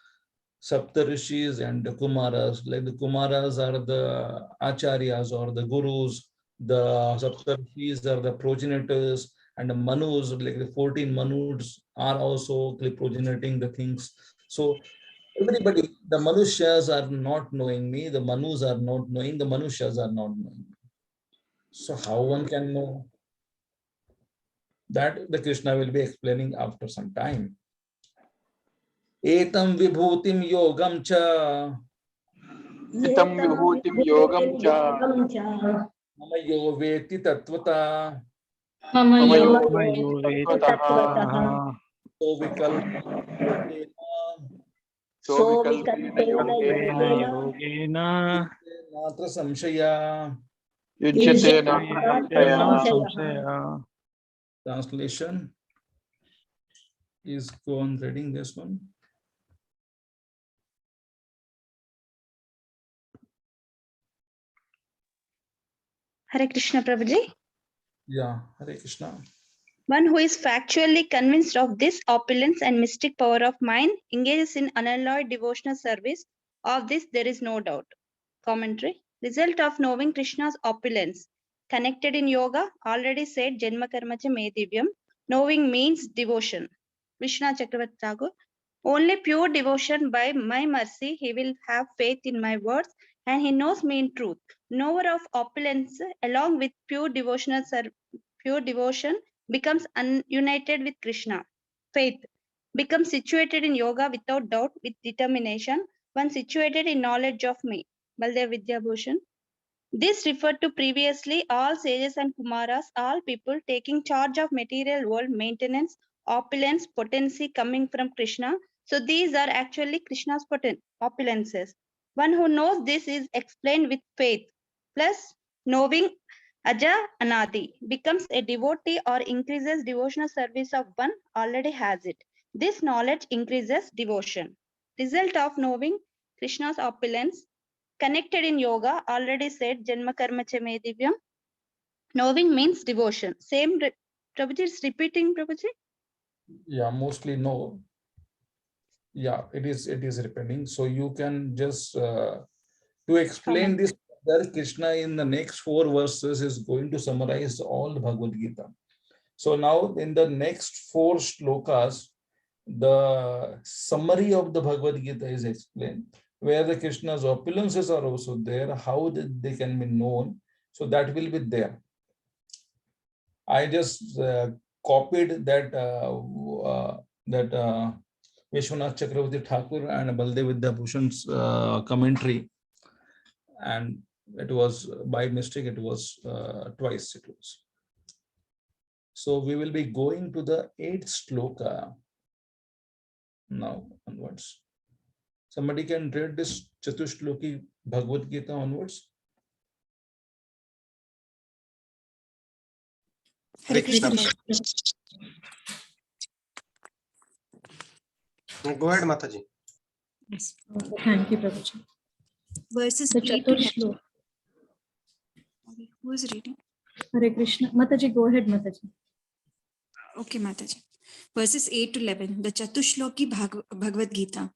Saptarishis and the Kumaras. Like the Kumaras are the Acharyas or the Gurus, the Saptarishis are the progenitors, and the Manus, like the 14 Manus, are also progeniting the things. So everybody, the Manushas are not knowing me, the Manus are not knowing, the Manushas are not knowing me. So how one can know? That the Krishna will be explaining after some time. Etam vibhutim yogam cha Itam vibhutim yogam cha mama yo veti tatvata Mama mama yo yo Mayo tattvatah so vikalpena so vikalpena Kalpena yogena yogena matra samshaya. yujyate natra Yena samshaya. samshaya. Translation is go on reading this one. Hare Krishna, Prabhuji. Yeah, Hare Krishna. One who is factually convinced of this opulence and mystic power of mind engages in unalloyed devotional service. Of this, there is no doubt. Commentary. Result of knowing Krishna's opulence. Connected in yoga, already said Janma Karma Cha Me Divyam. Knowing means devotion. Vishnu Chakravarti Thakur. Only pure devotion by my mercy, he will have faith in my words, and he knows me in truth. Knower of opulence, along with pure pure devotion, becomes united with Krishna. Faith becomes situated in yoga without doubt, with determination, one situated in knowledge of me. Baldev Vidyabhushan. This referred to previously all sages and kumaras, all people taking charge of material world maintenance, opulence, potency coming from Krishna. So these are actually Krishna's opulences. One who knows this is explained with faith, plus knowing Aja Anadi becomes a devotee or increases devotional service of one already has it. This knowledge increases devotion. Result of knowing Krishna's opulence. Connected in yoga, already said Janma Karma Cha Me Divyam. Knowing means devotion. Same, Prabhuji is repeating, Prabhuji? Yeah, mostly no. Yeah, it is repeating. So you can just to explain Comment. this, that Krishna in the next 4 verses is going to summarize all the Bhagavad-Gita. So now in the next 4 shlokas, the summary of the Bhagavad-Gita is explained, where the Krishna's opulences are also there, how they can be known. So that will be there. I just copied that Vishwanath Chakravarti Thakur and Baldev Vidyabhushan's commentary, and it was by mistake, it was twice it was. So we will be going to the 8th shloka now onwards. Somebody can read this Chatushloki Bhagavad Gita onwards. Hare Krishna. Go ahead, Mataji. Yes. Thank you, Prabhuji. Verses The 8 to 11. Chaturshloka. Who is reading? Hare Krishna. Mataji, go ahead, Mataji. Okay, Mataji. Verses 8 to 11. The Chatushloki Bhagavad Gita.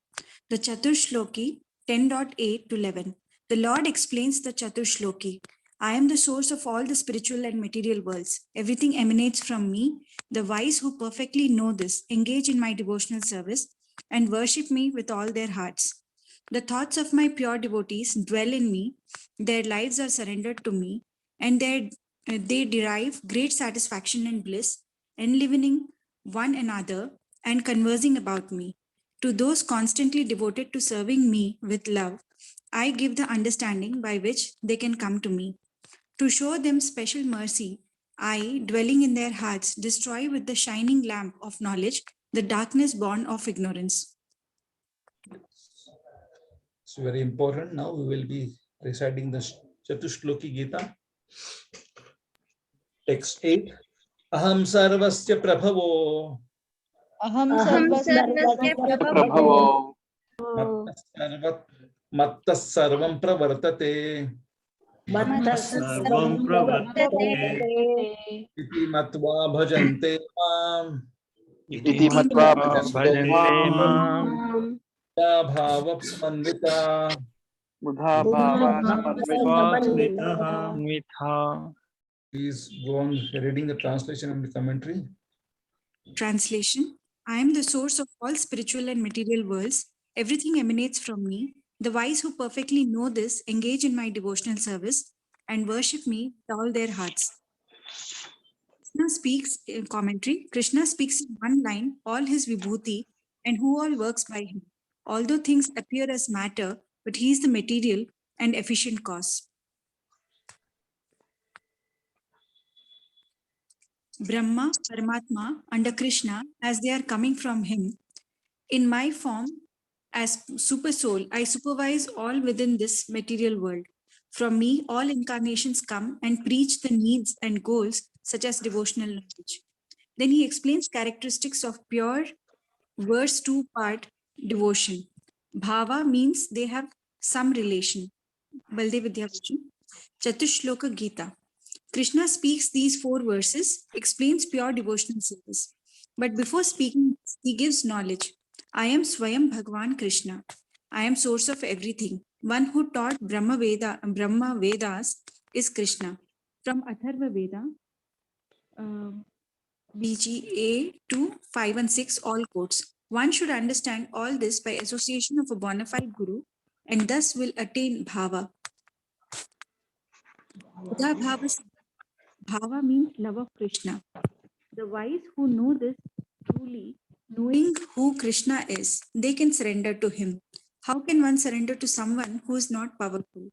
The Chatushloki 10.8 to 11. The Lord explains the Chatushloki. I am the source of all the spiritual and material worlds. Everything emanates from me. The wise who perfectly know this engage in my devotional service and worship me with all their hearts. The thoughts of my pure devotees dwell in me. Their lives are surrendered to me, and they derive great satisfaction and bliss, enlivening one another and conversing about me. To those constantly devoted to serving me with love, I give the understanding by which they can come to me. To show them special mercy, I, dwelling in their hearts, destroy with the shining lamp of knowledge the darkness born of ignorance. It's very important. Now we will be reciting the Chatushloki Gita. Text 8. Aham sarvasya prabhavo Aham Sarvasya Prabhavo Mattas sarvam pravartate Sarvam pravartate. iti matva bhajante mam iti matva Bhajante mam. bhava Buddha bhava samanvita. Samvita. Please go on reading the translation and the commentary. Translation. I am the source of all spiritual and material worlds. Everything emanates from me. The wise who perfectly know this engage in my devotional service and worship me with all their hearts. Krishna speaks in commentary. Krishna speaks in one line all his vibhuti and who all works by him. Although things appear as matter, but he is the material and efficient cause. Brahma, Paramatma, under Krishna, as they are coming from him. In my form, as super soul, I supervise all within this material world. From me, all incarnations come and preach the needs and goals, such as devotional knowledge. Then he explains characteristics of pure verse 2 part devotion. Bhava means they have some relation. Baldev Vidyabhushan. Chatushloka Gita. Krishna speaks these 4 verses, explains pure devotional service. But before speaking, he gives knowledge. I am Swayam Bhagwan Krishna. I am source of everything. One who taught Brahma Vedas is Krishna. From Atharva Veda, BGA 2, 5 and 6, all quotes. One should understand all this by association of a bona fide guru and thus will attain bhava. Bhava means love of Krishna. The wise who know this truly, knowing who Krishna is, they can surrender to him. How can one surrender to someone who is not powerful?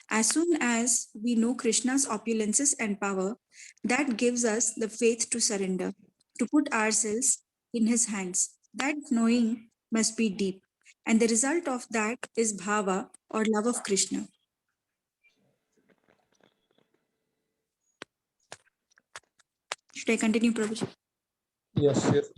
As soon as we know Krishna's opulences and power, that gives us the faith to surrender, to put ourselves in his hands. That knowing must be deep. And the result of that is bhava or love of Krishna. Should I continue, Prabhuji? Yes, yes.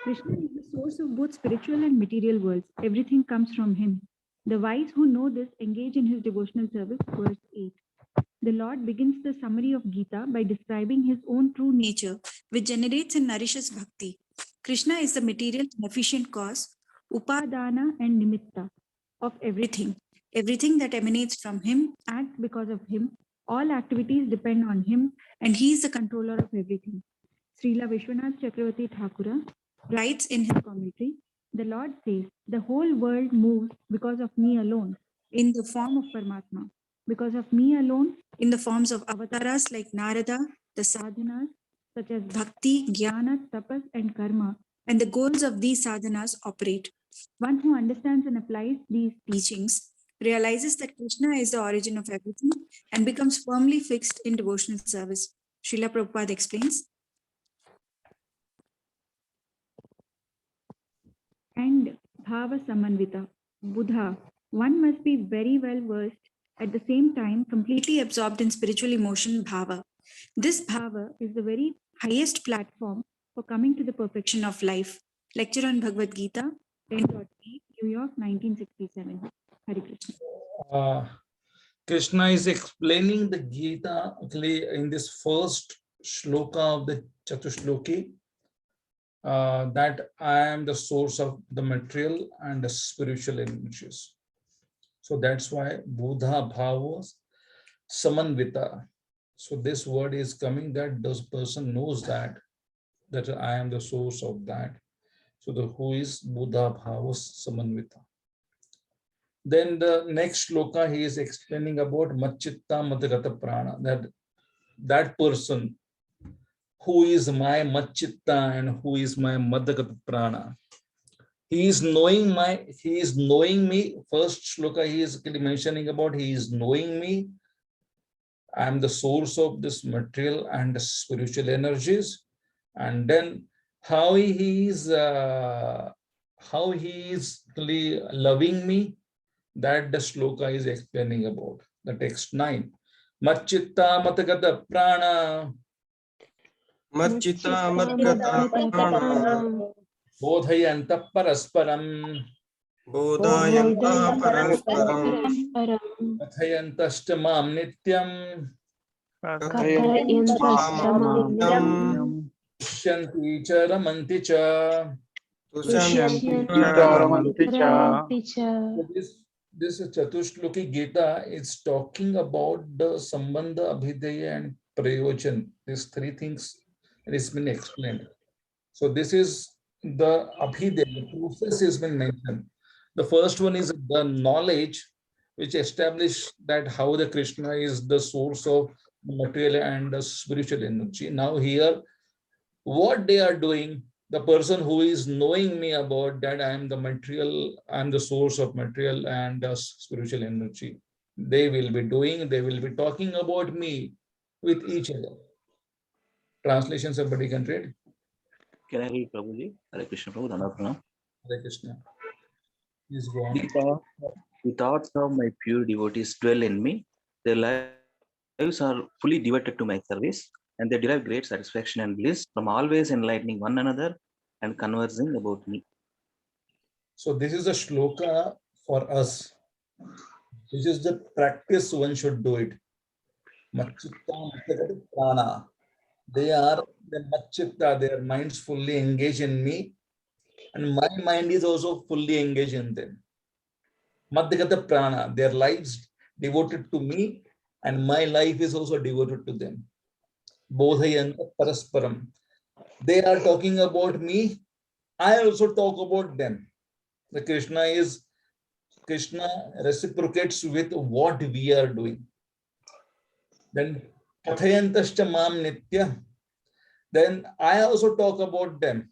Krishna is the source of both spiritual and material worlds. Everything comes from him. The wise who know this engage in his devotional service. Verse 8. The Lord begins the summary of Gita by describing his own true nature, which generates and nourishes bhakti. Krishna is the material and efficient cause, Upadana and Nimitta, of everything. Everything that emanates from him acts because of him. All activities depend on him, and he is the controller of everything. Srila Vishwanath Chakravarti Thakura writes in his commentary, the Lord says, the whole world moves because of me alone, in the form of Paramatma. Because of me alone, in the forms of avatars like Narada, the sadhanas such as bhakti, jnana, tapas, and karma, and the goals of these sadhanas operate. One who understands and applies these teachings realizes that Krishna is the origin of everything and becomes firmly fixed in devotional service. Srila Prabhupada explains. And bhava samanvita, buddha, one must be very well versed, at the same time completely absorbed in spiritual emotion, bhava. This bhava is the very highest platform for coming to the perfection of life. Lecture on Bhagavad-Gita, 10.8, New York, 1967. Hare Krishna. Krishna is explaining the Gita in this first shloka of the Chatushloki, that I am the source of the material and the spiritual energies. So that's why Buddha Bhava Samanvita. So this word is coming that this person knows that I am the source of that. So the who is Buddha Bhava Samanvita. Then the next shloka he is explaining about Machitta Madagata Prana, that person who is my Machitta and who is my Madagata Prana. He is knowing me. First shloka he is mentioning about he is knowing me. I am the source of this material and the spiritual energies. And then how he is loving me, that the shloka is explaining about. The text 9. Machitta matagata prana. Machitta matagata prana. Bodhayanta parasparam. Bodhayanta parasparam. Kathayantashtamam nityam. Kathayantashtamam nityam. Tushyanti cha ramanti cha. This Chatushloki Gita is talking about the Sambandha, Abhidheya and Prayojan. These three things, it has been explained. So this is the abhidya, the process has been mentioned. The first one is the knowledge which establish that how the Krishna is the source of material and the spiritual energy. Now here, what they are doing, the person who is knowing me about that I am the material, I am the source of material and spiritual energy. They will be doing, they will be talking about me with each other. Translation somebody can read. Can I read, Prabhuji? Hare Krishna, Prabhu, Dhanapranam. Hare Krishna. Please go on. The thoughts of my pure devotees dwell in me. Their lives are fully devoted to my service, and they derive great satisfaction and bliss from always enlightening one another and conversing about me. So this is a shloka for us. This is the practice one should do it. Machitta prana. They are the machitta, their minds fully engaged in me, and my mind is also fully engaged in them. Madhyagata prana, their lives devoted to me, and my life is also devoted to them. Bodhayanta parasparam. They are talking about me, I also talk about them. The Krishna reciprocates with what we are doing. Then kathayantascha mam nitya. Then I also talk about them.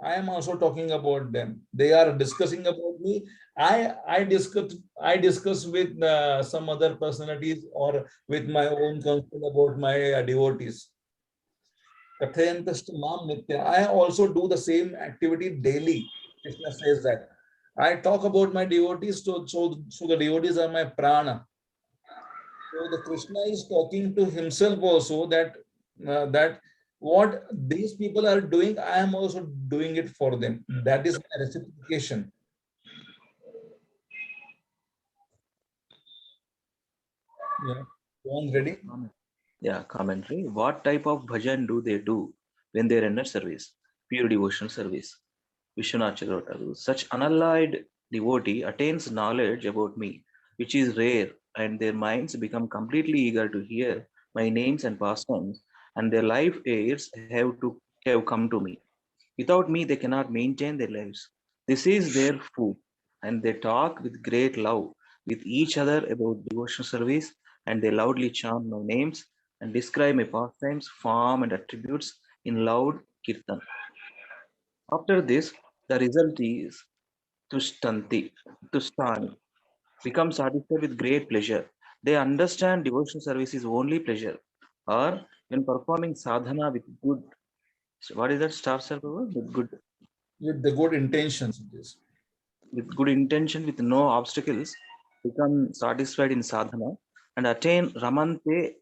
I am also talking about them. They are discussing about me. I discuss with some other personalities or with my own counsel about my devotees. Kathayantascha mam nitya. I also do the same activity daily. Krishna says that. I talk about my devotees, so the devotees are my prana. So the Krishna is talking to himself also that what these people are doing, I am also doing it for them. That is my reciprocation. Yeah. One ready? Yeah, commentary. What type of bhajan do they do when they render service? Pure devotional service. Vishwanath Chakravarti. Such unalloyed devotee attains knowledge about me, which is rare, and their minds become completely eager to hear my names and pastimes, and their life heirs have come to me. Without me, they cannot maintain their lives. This is their food, and they talk with great love with each other about devotional service, and they loudly chant my names and describe my pastimes, form, and attributes in loud kirtan. After this, the result is Tushtani, become satisfied with great pleasure. They understand devotional service is only pleasure, or when performing sadhana with good, what is that star sir? With good, with the good intentions. with good intention, with no obstacles, become satisfied in sadhana and attain Ramante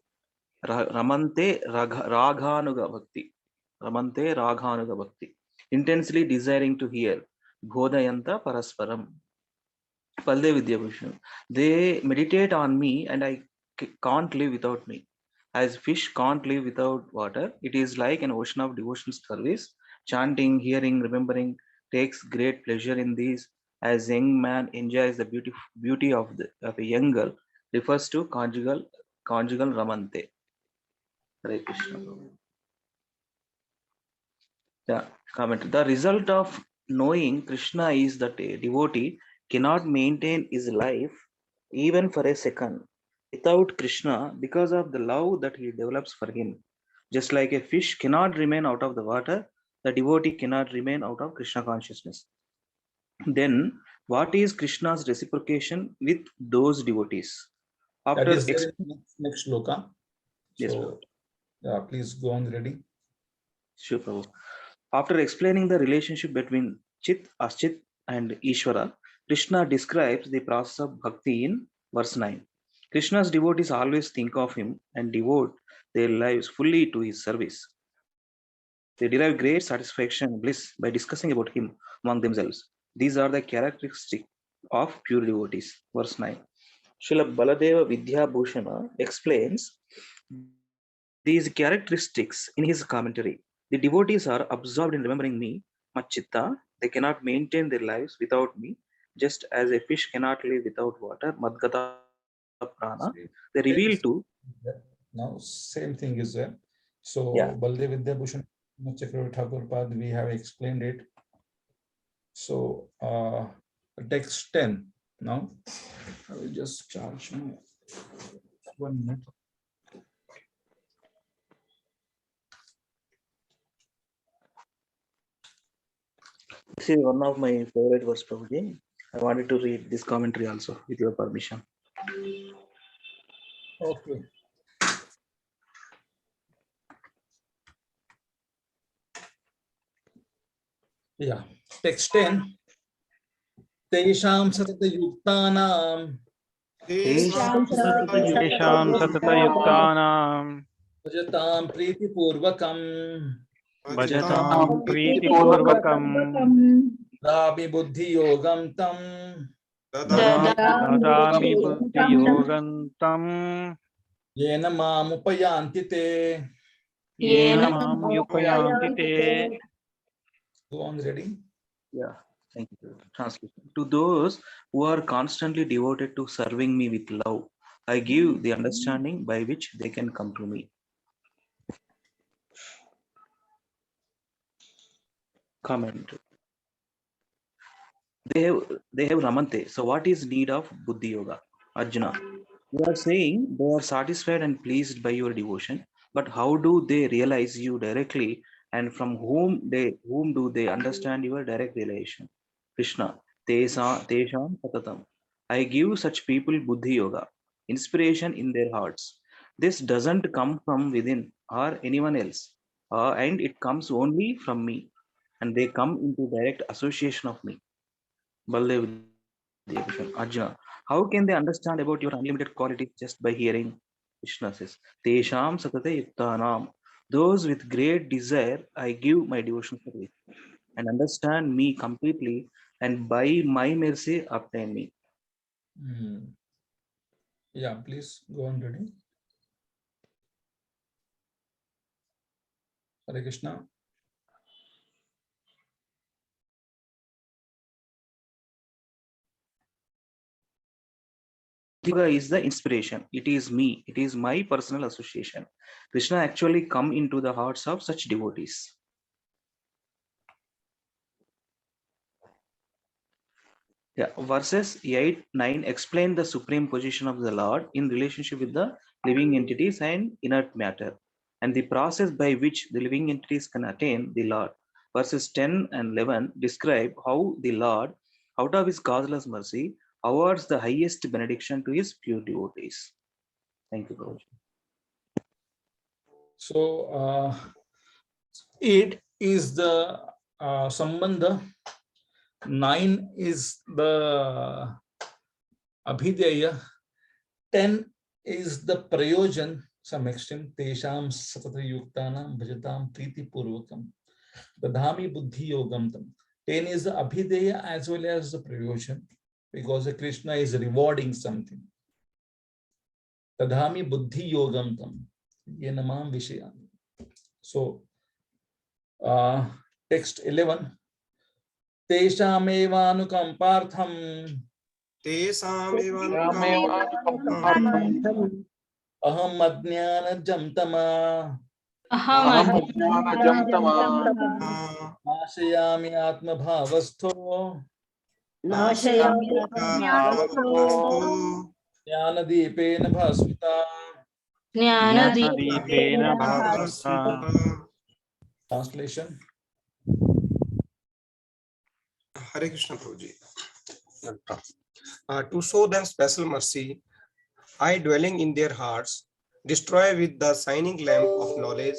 Raghanuga Bhakti. Ramante Raghanuga Bhakti. Intensely desiring to hear Bodhayanta Parasparam. Palde Vidyabhushan. They meditate on me and I can't live without me. As fish can't live without water, it is like an ocean of devotional service. Chanting, hearing, remembering takes great pleasure in these. As young man enjoys the beauty of a young girl, refers to conjugal Ramante. Hare Krishna. Yeah, comment. The result of knowing Krishna is that a devotee cannot maintain his life even for a second without Krishna because of the love that he develops for him. Just like a fish cannot remain out of the water, the devotee cannot remain out of Krishna consciousness. Then, what is Krishna's reciprocation with those devotees? That After is there in next shloka. Yes, so, yeah, please go on ready. Sure, Prabhu. After explaining the relationship between Chit, Aschit, and Ishvara, Krishna describes the process of bhakti in verse 9. Krishna's devotees always think of him and devote their lives fully to his service. They derive great satisfaction and bliss by discussing about him among themselves. These are the characteristics of pure devotees. Verse 9. Srila Baladeva Vidya Bhushana explains these characteristics in his commentary. The devotees are absorbed in remembering me, Machitta. They cannot maintain their lives without me, just as a fish cannot live without water, Madgata Prana. They reveal to. Now, same thing is there. So, Yeah. Baldev Vidya Bhushan Chakravarti Thakur Pad, we have explained it. So text 10 now. I will just charge my 1 minute. This is one of my favorite verse, Prabhuji. I wanted to read this commentary also with your permission. Okay. Yeah, text 10. Tesham satata yuktanam Tesham satatayuktanam bhajatam priti purvakam bhajatam pritipurvakam Dami buddhi yogam tam dadami buddhi yogantam yena mamupayanti te. yena mam yupayanti te. Go on, ready? Yeah, thank you. Translation. To those who are constantly devoted to serving me with love, I give the understanding by which they can come to me. Comment. They have Ramante. So what is need of Buddhi Yoga? Arjuna. You are saying they are satisfied and pleased by your devotion, but how do they realize you directly, and from whom do they understand your direct relation? Krishna. Tesham Patatam. I give such people Buddhi Yoga, inspiration in their hearts. This doesn't come from within or anyone else, and it comes only from me, and they come into direct association of me. Baldev Arjuna, how can they understand about your unlimited qualities just by hearing? Krishna says, Tesham Satate Yuktanam. Those with great desire, I give my devotion service and understand me completely, and by my mercy obtain me. Yeah, please go on, ready. Hare Krishna. Yoga is the inspiration. It is me. It is my personal association. Krishna actually come into the hearts of such devotees. Yeah, verses 8, 9 explain the supreme position of the Lord in relationship with the living entities and inert matter, and the process by which the living entities can attain the Lord. Verses 10 and 11 describe how the Lord, out of his causeless mercy, awards the highest benediction to his pure devotees. Thank you, Prabhuji. So 8 is the sambandha, 9 is the abhideya, 10 is the prayojan, some extent, tesham satata yuktanam bhajatam priti purvakam dadhami buddhi yogam tam. 10 is the abhideya as well as the prayojan, because Krishna is rewarding something. Dadhami buddhi yogam tam yenamam vishayam. So text 11. Teshamevanukampartham aham ajnanajam tama nashayami atmabhavastho jnanadipena bhasmita. Translation. Hare Krishna Prabhuji. To show them special mercy, I, dwelling in their hearts, destroy with the shining lamp of knowledge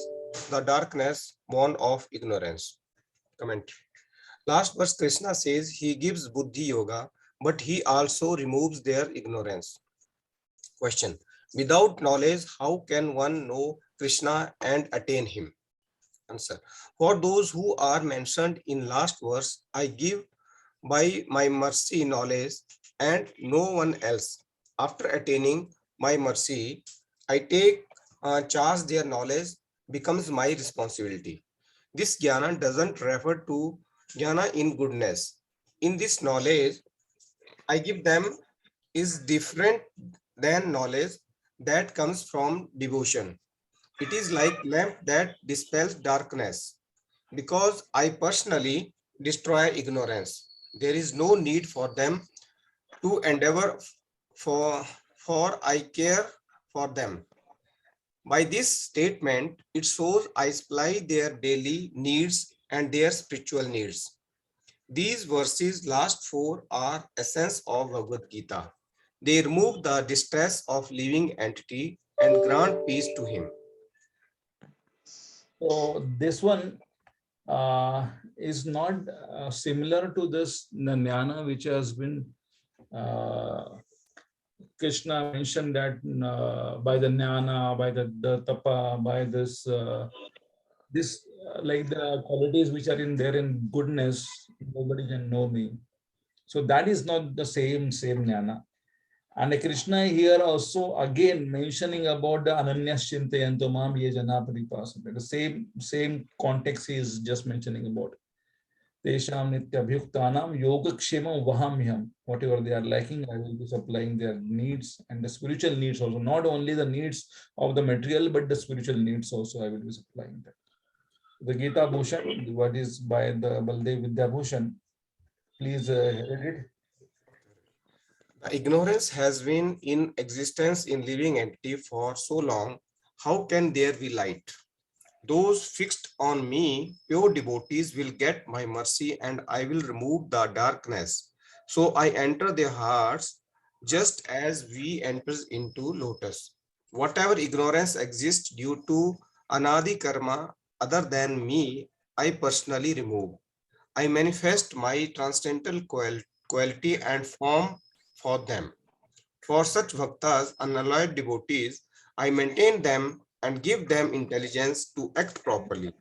the darkness born of ignorance. Comment. Last verse, Krishna says he gives Buddhi Yoga, but he also removes their ignorance. Question. Without knowledge, how can one know Krishna and attain him? Answer. For those who are mentioned in last verse, I give by my mercy knowledge and no one else. After attaining my mercy, I take charge. Their knowledge becomes my responsibility. This jnana doesn't refer to jnana in goodness. In this knowledge I give them is different than knowledge that comes from devotion. It is like lamp that dispels darkness. because I personally destroy ignorance. There is no need for them to endeavor for I care for them. By this statement, it shows I supply their daily needs and their spiritual needs. These verses, last four, are essence of Bhagavad-Gita. They remove the distress of living entity and grant peace to him. So this one is not similar to this jnana which has been Krishna mentioned that by the jnana, by the tapa, by this like the qualities which are in there in goodness, nobody can know me. So that is not the same jnana. And Krishna here also again mentioning about the ananyas chintayanto mam ye jana paripasante. The same context he is just mentioning about. Tesham nityabhyuktanam yogakshemam vahamyam. Whatever they are lacking, I will be supplying their needs and the spiritual needs also. Not only the needs of the material, but the spiritual needs also I will be supplying that. The Gita Bhushan, what is by the Baldev Vidya Bhushan, please read it. Ignorance has been in existence in living entity for so long. How can there be light? Those fixed on me, pure devotees, will get my mercy and I will remove the darkness. So I enter their hearts just as we enter into lotus. Whatever ignorance exists due to anadi karma other than me, I personally remove. I manifest my transcendental quality and form for them. For such bhaktas, unalloyed devotees, I maintain them and give them intelligence to act properly.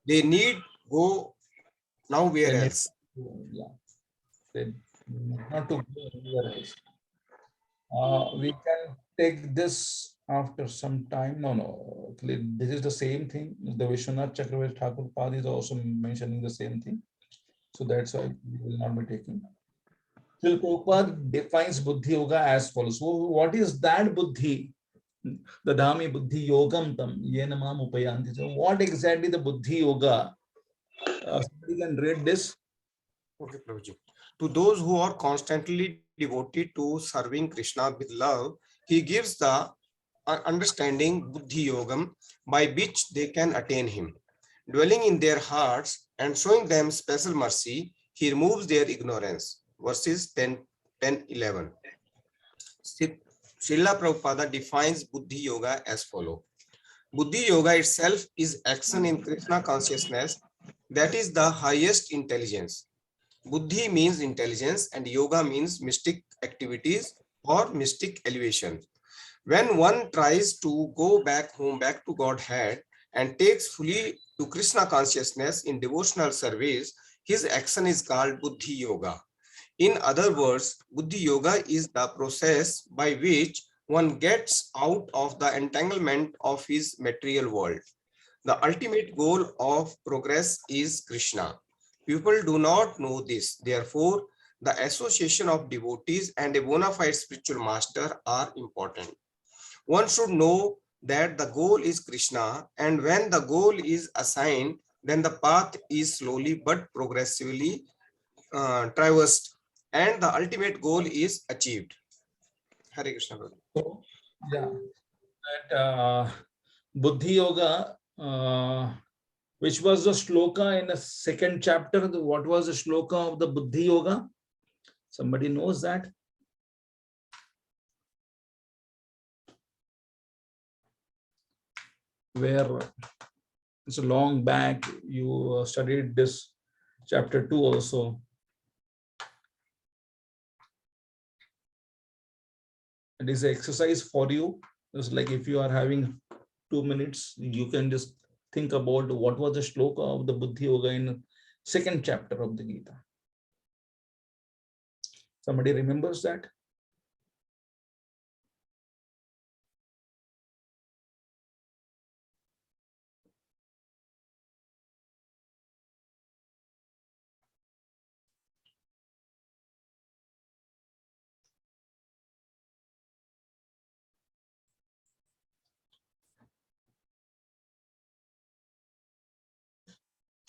They need go nowhere Then else. yeah, then not to go anywhere else. We can take this after some time. No. This is the same thing. The Vishwanath Chakravarti Thakur Pad is also mentioning the same thing. So that's why we will not be taking. Srila Prabhupada defines Buddhi Yoga as follows. So what is that Buddhi? The Dhami Buddhi Yogam Tam Yena Mam Upayanti. So what exactly the Buddhi Yoga? Somebody can read this. Okay, Prabhuji. To those who are constantly devoted to serving Krishna with love, he gives the understanding Buddhi Yogam by which they can attain him. Dwelling in their hearts and showing them special mercy, he removes their ignorance. Verses 10-11. Srila Prabhupada defines Buddhi Yoga as follows. Buddhi Yoga itself is action in Krishna consciousness. That is the highest intelligence. Buddhi means intelligence and yoga means mystic activities or mystic elevation. When one tries to go back home, back to Godhead and takes fully to Krishna consciousness in devotional service, his action is called Buddhi Yoga. In other words, Buddhi Yoga is the process by which one gets out of the entanglement of his material world. The ultimate goal of progress is Krishna. People do not know this. Therefore, the association of devotees and a bona fide spiritual master are important. One should know that the goal is Krishna, and when the goal is assigned, then the path is slowly but progressively traversed, and the ultimate goal is achieved. Hare Krishna. So, yeah, that Buddhi Yoga, which was the shloka in the second chapter. What was the shloka of the Buddhi Yoga? Somebody knows that? Where it's a long back, you studied this chapter 2 also. It is an exercise for you. It's like if you are having 2 minutes, you can just think about what was the shloka of the Buddhi Yoga in second chapter of the Gita. Somebody remembers that?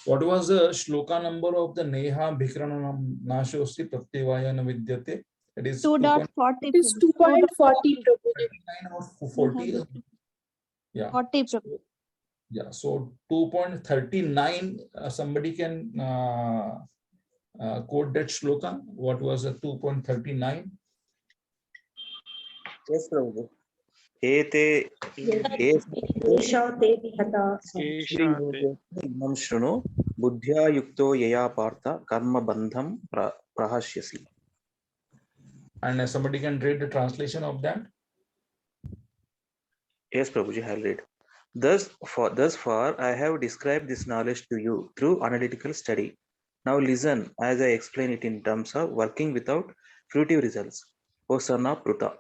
What was the shloka number of the Neha Bhikranam Nashosti Pratyavayana Vidyate? It is 2.40. It is 2.40, Prabhuji. 40. Yeah. 40, Prabhu. Yeah. So 2.39. Somebody can quote that shloka. What was the 2.39? Yes, Prabhu. Ete imam shruno buddhya yukto yaya partha karma bandham prahashyasi. And somebody can read the translation of that. Yes, Prabhuji, I'll read. Thus far, I have described this knowledge to you through analytical study. Now listen as I explain it in terms of working without fruitive results. O son of Pruta,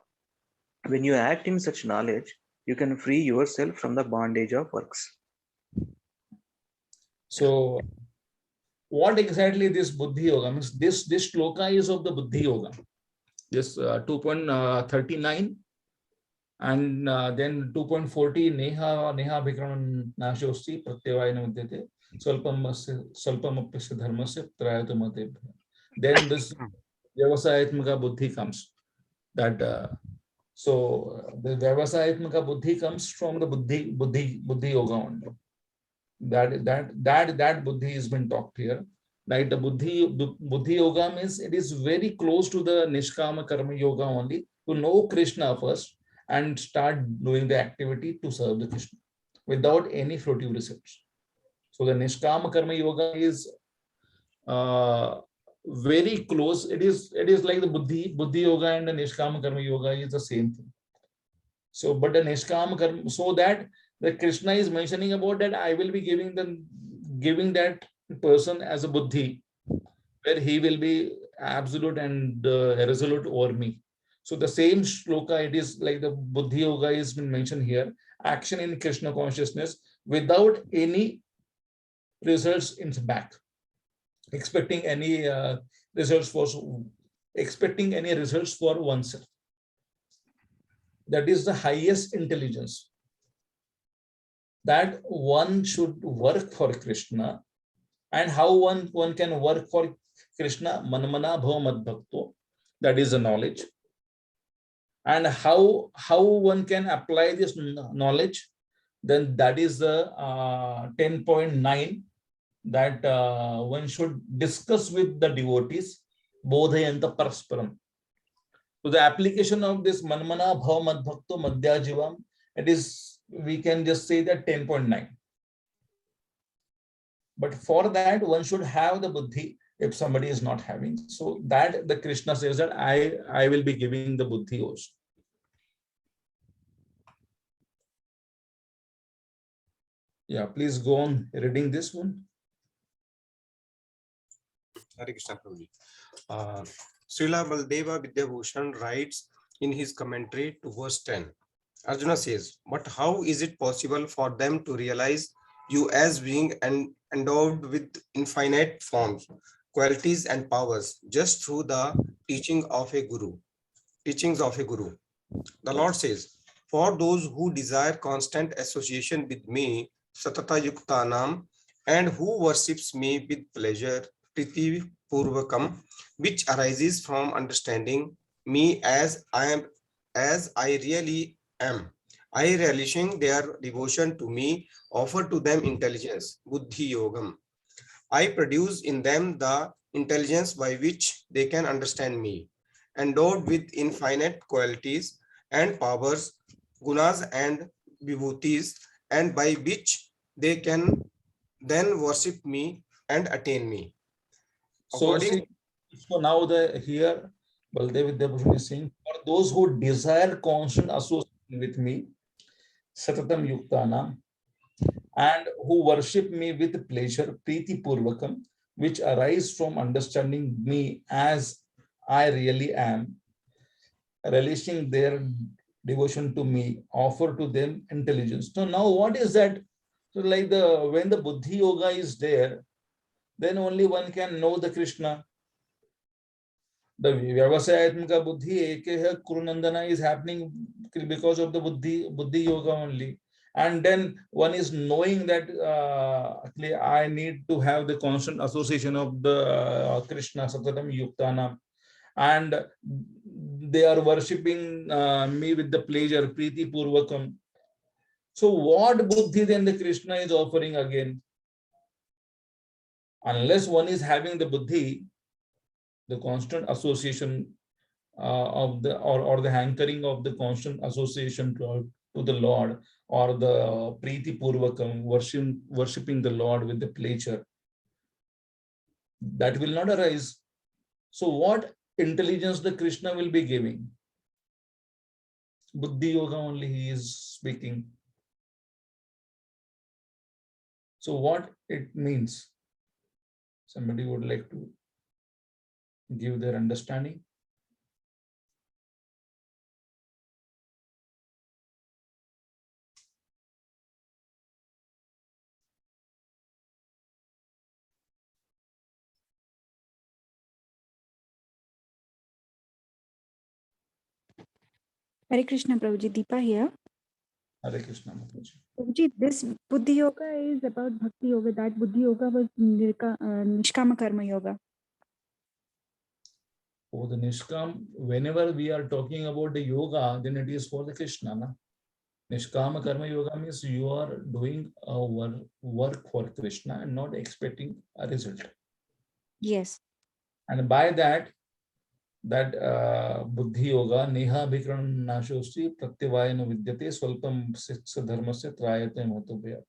when you act in such knowledge, you can free yourself from the bondage of works. So, what exactly this Buddhi Yoga means? This shloka is of the Buddhi Yoga. This 2.39 and then 2.40 Neha Bhikran Nashosti Pratyavayana Vidyate Salpamapyasya Dharmasya Trayatamate. Then this Vyavasayatmaka Buddhi comes. That so the Vyavasayatmaka Buddhi comes from the Buddhi Yoga only. That Buddhi has been talked here. Like the Buddhi Yoga means it is very close to the Nishkama Karma Yoga only, to know Krishna first and start doing the activity to serve the Krishna without any fruitive results. So the Nishkama Karma Yoga is very close. It is like the Buddhi Yoga and the Nishkama Karma Yoga is the same thing. So, but the Nishkama Karma, so that the Krishna is mentioning about that I will be giving that person as a Buddhi, where he will be absolute and resolute over me. So the same shloka, it is like the Buddhi Yoga is been mentioned here, action in Krishna consciousness without any results in the back, expecting any results for oneself. That is the highest intelligence, that one should work for Krishna. And how one can work for Krishna? Manmana bhava mad bhakto, that is the knowledge. And how one can apply this knowledge, then that is the 10.9, that one should discuss with the devotees, bodhayanta parasparam. So the application of this manmana bhava mad bhakto madhya jivam, it is, we can just say that 10.9. But for that, one should have the buddhi if somebody is not having. So that the Krishna says that I will be giving the buddhi also. Yeah, please go on reading this one. Hare Krishna Prabhuji. Srila Baldeva Vidyabhushan writes in his commentary to verse 10. Arjuna says, but how is it possible for them to realize you as being endowed with infinite forms, qualities and powers just through the teachings of a guru? The Lord says, for those who desire constant association with me, Satata Yuktanam, and who worships me with pleasure, Priti Purvakam, which arises from understanding me as I really am. I, relishing their devotion to me, offer to them intelligence, Buddhi Yogam. I produce in them the intelligence by which they can understand me, endowed with infinite qualities and powers, gunas and vibhutis, and by which they can then worship me and attain me. So now here Baldev Vidyabhushan is saying, for those who desire constant association with me, Satatam Yuktana, and who worship me with pleasure, Priti Purvakam, which arise from understanding me as I really am, relishing their devotion to me, offer to them intelligence. So now what is that? So like when the Buddhi Yoga is there, then only one can know the Krishna. The Vyavasayatmaka Buddhi Ekeha Kurunandana is happening because of the Buddhi Yoga only. And then one is knowing that actually I need to have the constant association of the Krishna Satatam Yuktanam, and they are worshipping me with the pleasure, Priti Purvakam. So what buddhi then the Krishna is offering again? Unless one is having the buddhi, the constant association of the or the hankering of the constant association to the Lord, or the Priti Purvakam, worshipping the Lord with the pleasure, that will not arise. So what intelligence the Krishna will be giving? Buddhi Yoga only he is speaking. So what it means? Somebody would like to give their understanding? Hare Krishna, Prabhuji. Deepa here. Hare Krishna, Mataji. Prabhuji, this Buddhi Yoga is about Bhakti Yoga. That Buddhi Yoga was Nishkama Karma Yoga. For the Nishkam, whenever we are talking about the yoga, then it is for the Krishna. Na? Nishkama Karma Yoga means you are doing a work for Krishna and not expecting a result. Yes. And by that Buddhi Yoga, Neha Bhikran Nashosti Pratyavayana Vidyate Swalpam Sitsa Dharmasya Trayate Mahatobhya.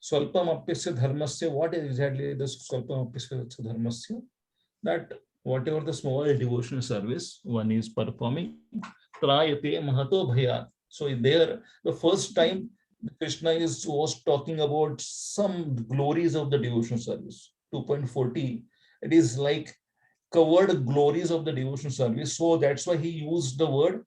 Swalpam Apyasya Dharmasya, what is exactly the Swalpam Apyasya Dharmasya? That whatever the small devotional service one is performing, Trayate Mahatobhya. So there, the first time Krishna was talking about some glories of the devotional service. 2.40, it is like covered glories of the devotional service. So that's why he used the word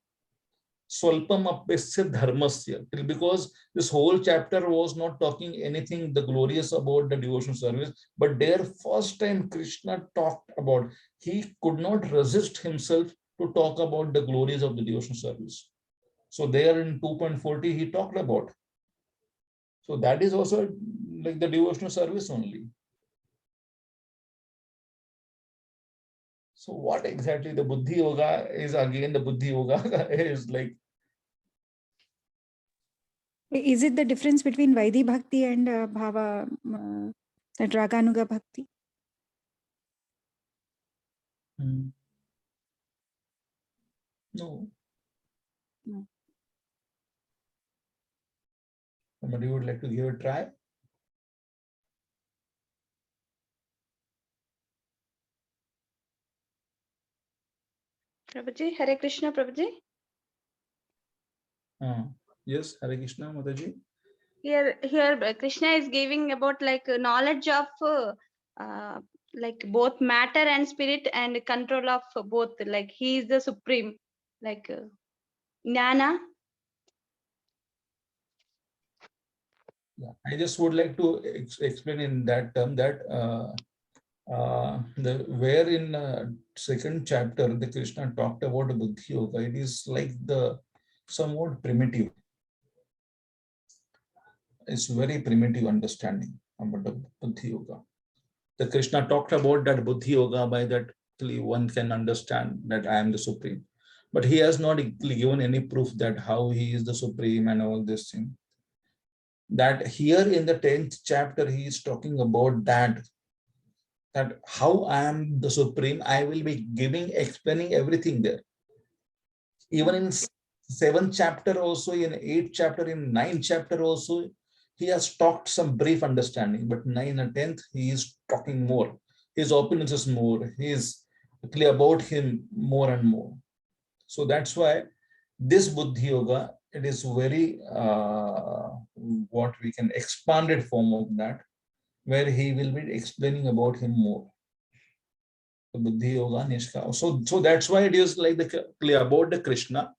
Swalpam Apyasya Dharmasya, because this whole chapter was not talking anything the glorious about the devotional service, but there first time Krishna talked about, he could not resist himself to talk about the glories of the devotional service. So there in 2.40 he talked about. So that is also like the devotional service only. So what exactly the Buddhi Yoga is? Again, the Buddhi Yoga is like. Is it the difference between Vaidhi Bhakti and Bhava, that Raganuga Bhakti? No. No. Somebody would like to give a try? Prabhuji, Hare Krishna, Prabhuji. Yes, Hare Krishna, Mataji. Here, Krishna is giving about like knowledge of like both matter and spirit and control of both. Like he is the supreme, like Jnana. Yeah, I just would like to explain in that term that where in second chapter the Krishna talked about the Buddhi Yoga, it is like the somewhat primitive. It's very primitive understanding about the Buddhi Yoga. The Krishna talked about that Buddhi Yoga, by that one can understand that I am the supreme. But he has not given any proof that how he is the supreme and all this thing. That here in the 10th chapter, he is talking about that how I am the supreme, I will be explaining everything there. Even in 7th chapter also, in 8th chapter, in 9th chapter also, he has talked some brief understanding, but 9 and 10th, he is talking more. His opulence is more. He is clear about him more and more. So that's why this Buddhi Yoga, it is very, what we can expanded form of that, where he will be explaining about him more. The Buddhi Yoga, Nishka. So that's why it is like clear about the Krishna.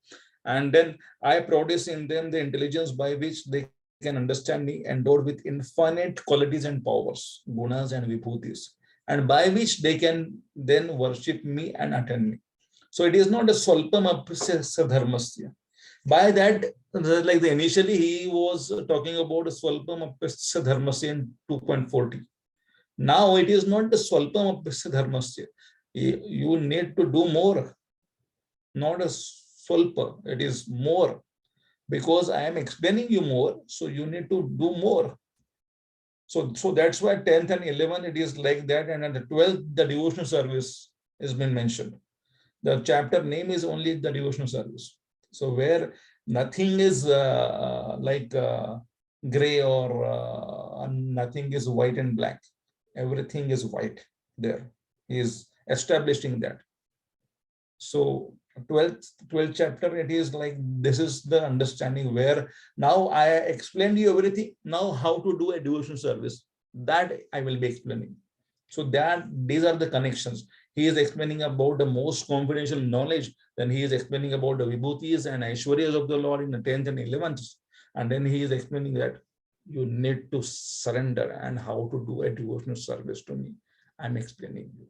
And then I produce in them the intelligence by which they can understand me, endowed with infinite qualities and powers, gunas and vibhutis, and by which they can then worship me and attend me. So it is not a swalpam apyasya dharmasya. By that, like initially he was talking about Swalpam Apyasya Dharmasya in 2.40. Now it is not the Swalpam Apyasya Dharmasya. You need to do more, not a Swalpa, it is more. Because I am explaining you more, so you need to do more. So that's why 10th and 11th it is like that, and at the 12th the devotional service has been mentioned. The chapter name is only the devotional service. So where nothing is gray or nothing is white and black, everything is white there. He is establishing that. So 12th chapter, it is like this is the understanding where now I explained you everything. Now how to do a devotional service, that I will be explaining. So that these are the connections. He is explaining about the most confidential knowledge. Then he is explaining about the vibhutis and aishwaryas of the Lord in the 10th and 11th. And then he is explaining that you need to surrender and how to do a devotional service to me. I'm explaining you.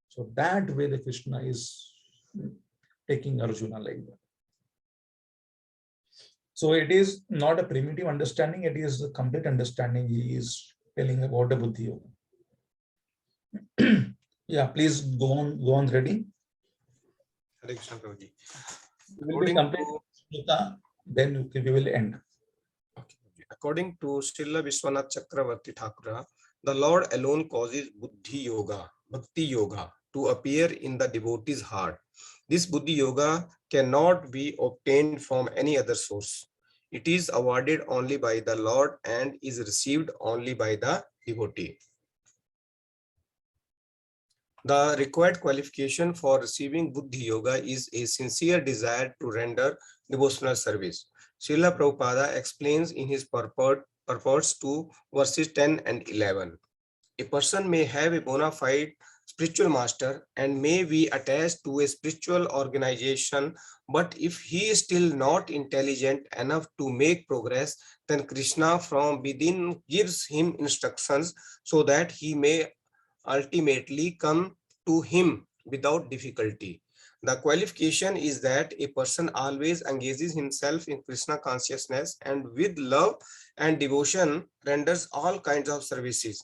So that way the Krishna is taking Arjuna like that. So it is not a primitive understanding, it is a complete understanding. He is telling about the Buddhi Yoga. Yeah, please go on reading. Hare Krishna, Prabhuji. We will be complete, then we will end. According to Srila Vishwanath Chakravarti Thakura, the Lord alone causes Buddhi Yoga, Bhakti Yoga to appear in the devotee's heart. This Buddhi Yoga cannot be obtained from any other source. It is awarded only by the Lord and is received only by the devotee. The required qualification for receiving Buddhi Yoga is a sincere desire to render devotional service. Srila Prabhupada explains in his purports to verses 10 and 11. A person may have a bona fide spiritual master and may be attached to a spiritual organization, but if he is still not intelligent enough to make progress, then Krishna from within gives him instructions so that he may ultimately come to him without difficulty. The qualification is that a person always engages himself in Krishna consciousness and with love and devotion renders all kinds of services.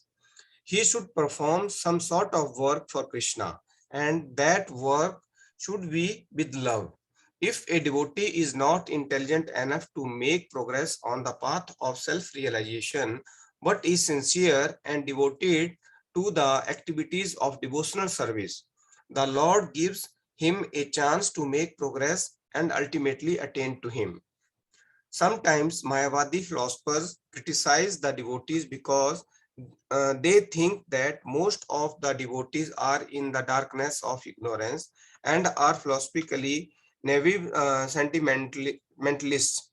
He should perform some sort of work for Krishna, and that work should be with love. If a devotee is not intelligent enough to make progress on the path of self-realization, but is sincere and devoted to the activities of devotional service, the Lord gives him a chance to make progress and ultimately attain to him. Sometimes Mayavadi philosophers criticize the devotees because they think that most of the devotees are in the darkness of ignorance and are philosophically naive sentimentalists.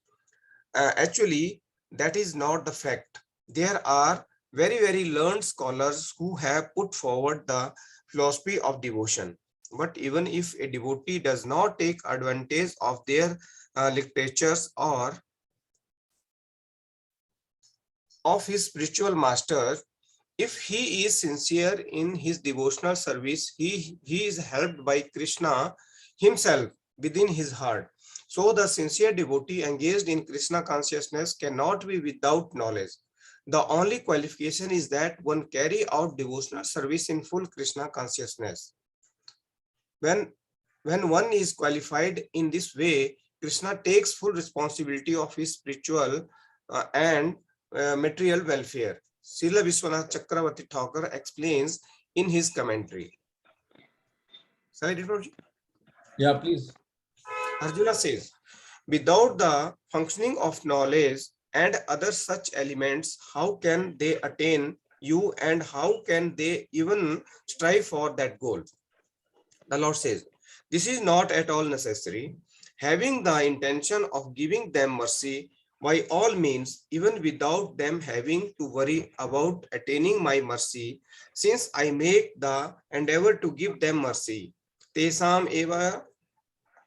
Actually, that is not the fact. There are very learned scholars who have put forward the philosophy of devotion. But even if a devotee does not take advantage of their literatures or of his spiritual master, if he is sincere in his devotional service, he is helped by Krishna himself within his heart. So the sincere devotee engaged in Krishna consciousness cannot be without knowledge. The only qualification is that one carry out devotional service in full Krishna consciousness. When one is qualified in this way, Krishna takes full responsibility of his spiritual and material welfare. Srila Vishwanath Chakravarti Thakur explains in his commentary. Shall I read it? Yeah, please. Arjuna says, without the functioning of knowledge and other such elements, how can they attain you and how can they even strive for that goal? The Lord says, this is not at all necessary. Having the intention of giving them mercy, by all means, even without them having to worry about attaining my mercy, since I make the endeavor to give them mercy. Tesam eva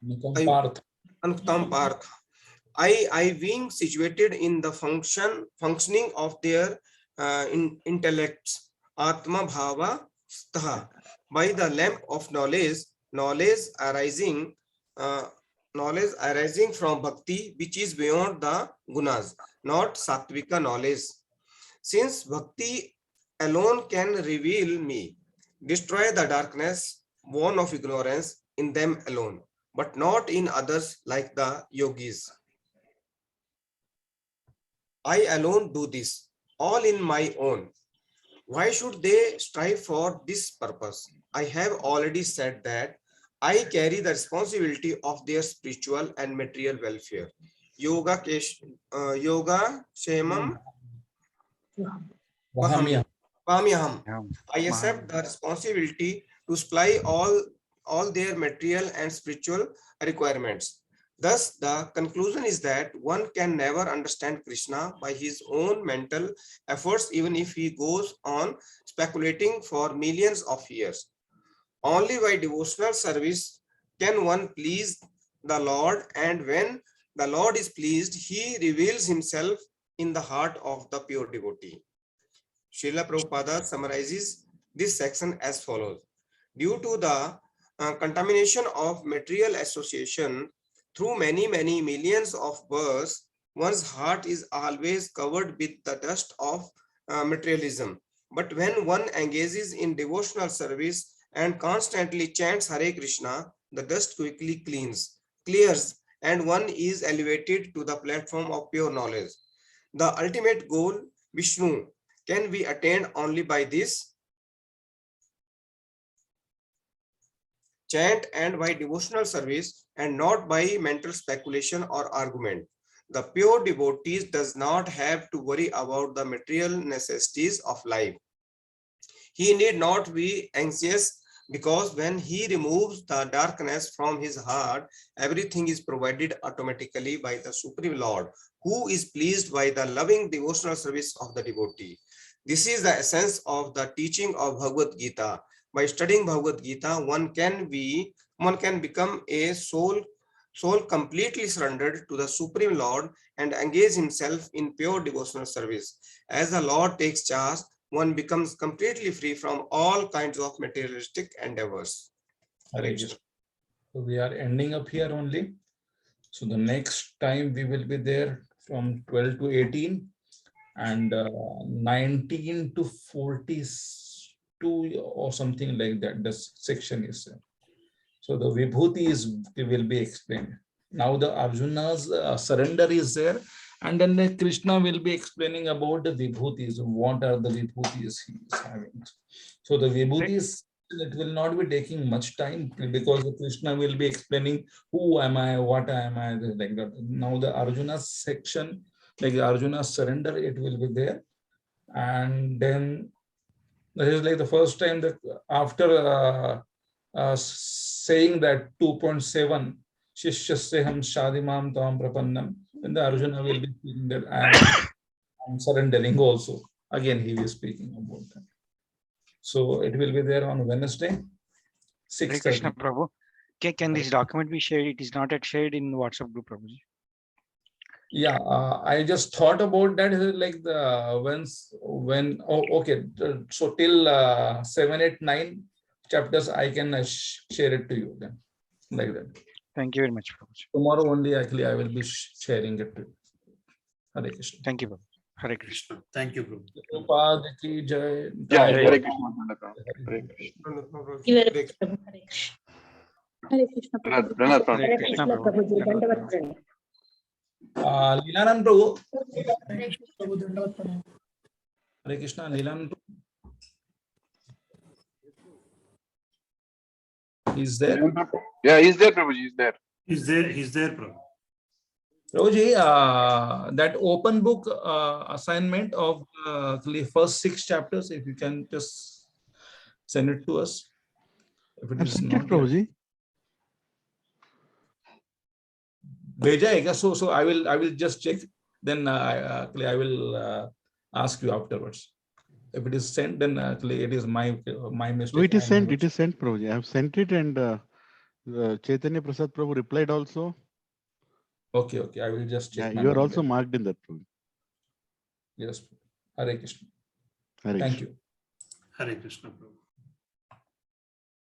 anutam partha. I being situated in the functioning of their intellects, atma bhava stha, by the lamp of knowledge arising knowledge arising from bhakti, which is beyond the gunas, not sattvika knowledge. Since bhakti alone can reveal me, destroy the darkness born of ignorance in them alone, but not in others like the yogis. I alone do this, all in my own. Why should they strive for this purpose? I have already said that I carry the responsibility of their spiritual and material welfare. Yoga Shemam Vahamya. Vamyaham. Yeah. I accept the responsibility to supply all their material and spiritual requirements. Thus, the conclusion is that one can never understand Krishna by his own mental efforts, even if he goes on speculating for millions of years. Only by devotional service can one please the Lord, and when the Lord is pleased, he reveals himself in the heart of the pure devotee. Srila Prabhupada summarizes this section as follows. Due to the contamination of material association through many millions of births, one's heart is always covered with the dust of materialism. But when one engages in devotional service and constantly chants Hare Krishna, the dust quickly clears, and one is elevated to the platform of pure knowledge. The ultimate goal, Vishnu, can be attained only by this chant and by devotional service, and not by mental speculation or argument. The pure devotee does not have to worry about the material necessities of life. He need not be anxious, because when he removes the darkness from his heart, everything is provided automatically by the Supreme Lord, who is pleased by the loving devotional service of the devotee. This is the essence of the teaching of Bhagavad-Gita. By studying Bhagavad-Gita, one can become a soul completely surrendered to the Supreme Lord and engage himself in pure devotional service. As the Lord takes charge, one becomes completely free from all kinds of materialistic endeavors. Hare Krishna. So we are ending up here only. So the next time we will be there from 12 to 18 and 19 to 42 or something like that. This section is there. So the Vibhuti will be explained. Now the Arjuna's surrender is there, and then the Krishna will be explaining about the Vibhutis. What are the Vibhutis he is having? So the Vibhutis, it will not be taking much time, because Krishna will be explaining who am I, what am I, like that. Now the Arjuna section, like Arjuna's surrender, it will be there, and then this is like the first time that after saying that 2.7 Shishyaseham Shadimam Tam Prapannam, and the Arjuna will be speaking that I'm surrendering also. Again, he is speaking about that. So it will be there on Wednesday, Hare 6:30. Krishna Prabhu. Can this document be shared? It is not yet shared in WhatsApp group, Prabhuji. Yeah, I just thought about that. Like okay. So till 7, 8, 9 chapters, I can share it to you then, like that. Thank you very much, Prabhuji. Tomorrow only, actually, I will be sharing it to you. Hare Krishna. Thank you, Prabhu. Hare Krishna. Thank you, Prabhu. Prabhupada ki jai. Yeah, Jai Hare Bhagwan. Krishna. Hare Krishna. Pranat, Pranat. Hare Krishna, Prabhu. Lilananda Prabhu. Hare Krishna, Lilananda. Is there? Yeah, he's there, Prabhuji, he's there. He's there, Prabhu. Prabhuji, that open book assignment of the first 6 chapters, if you can just send it to us. If it is not Prabhuji. So I will just check. Then I will ask you afterwards. If it is sent, then it is my mistake. No, it is sent. It is sent, Prabhuji. I have sent it, and Chaitanya Prasad Prabhu replied also. Okay. I will just check. Yeah, you are also marked in that, Prabhu. Yes. Hare Krishna. Hare Thank Krishna. you. Hare Krishna, Prabhu.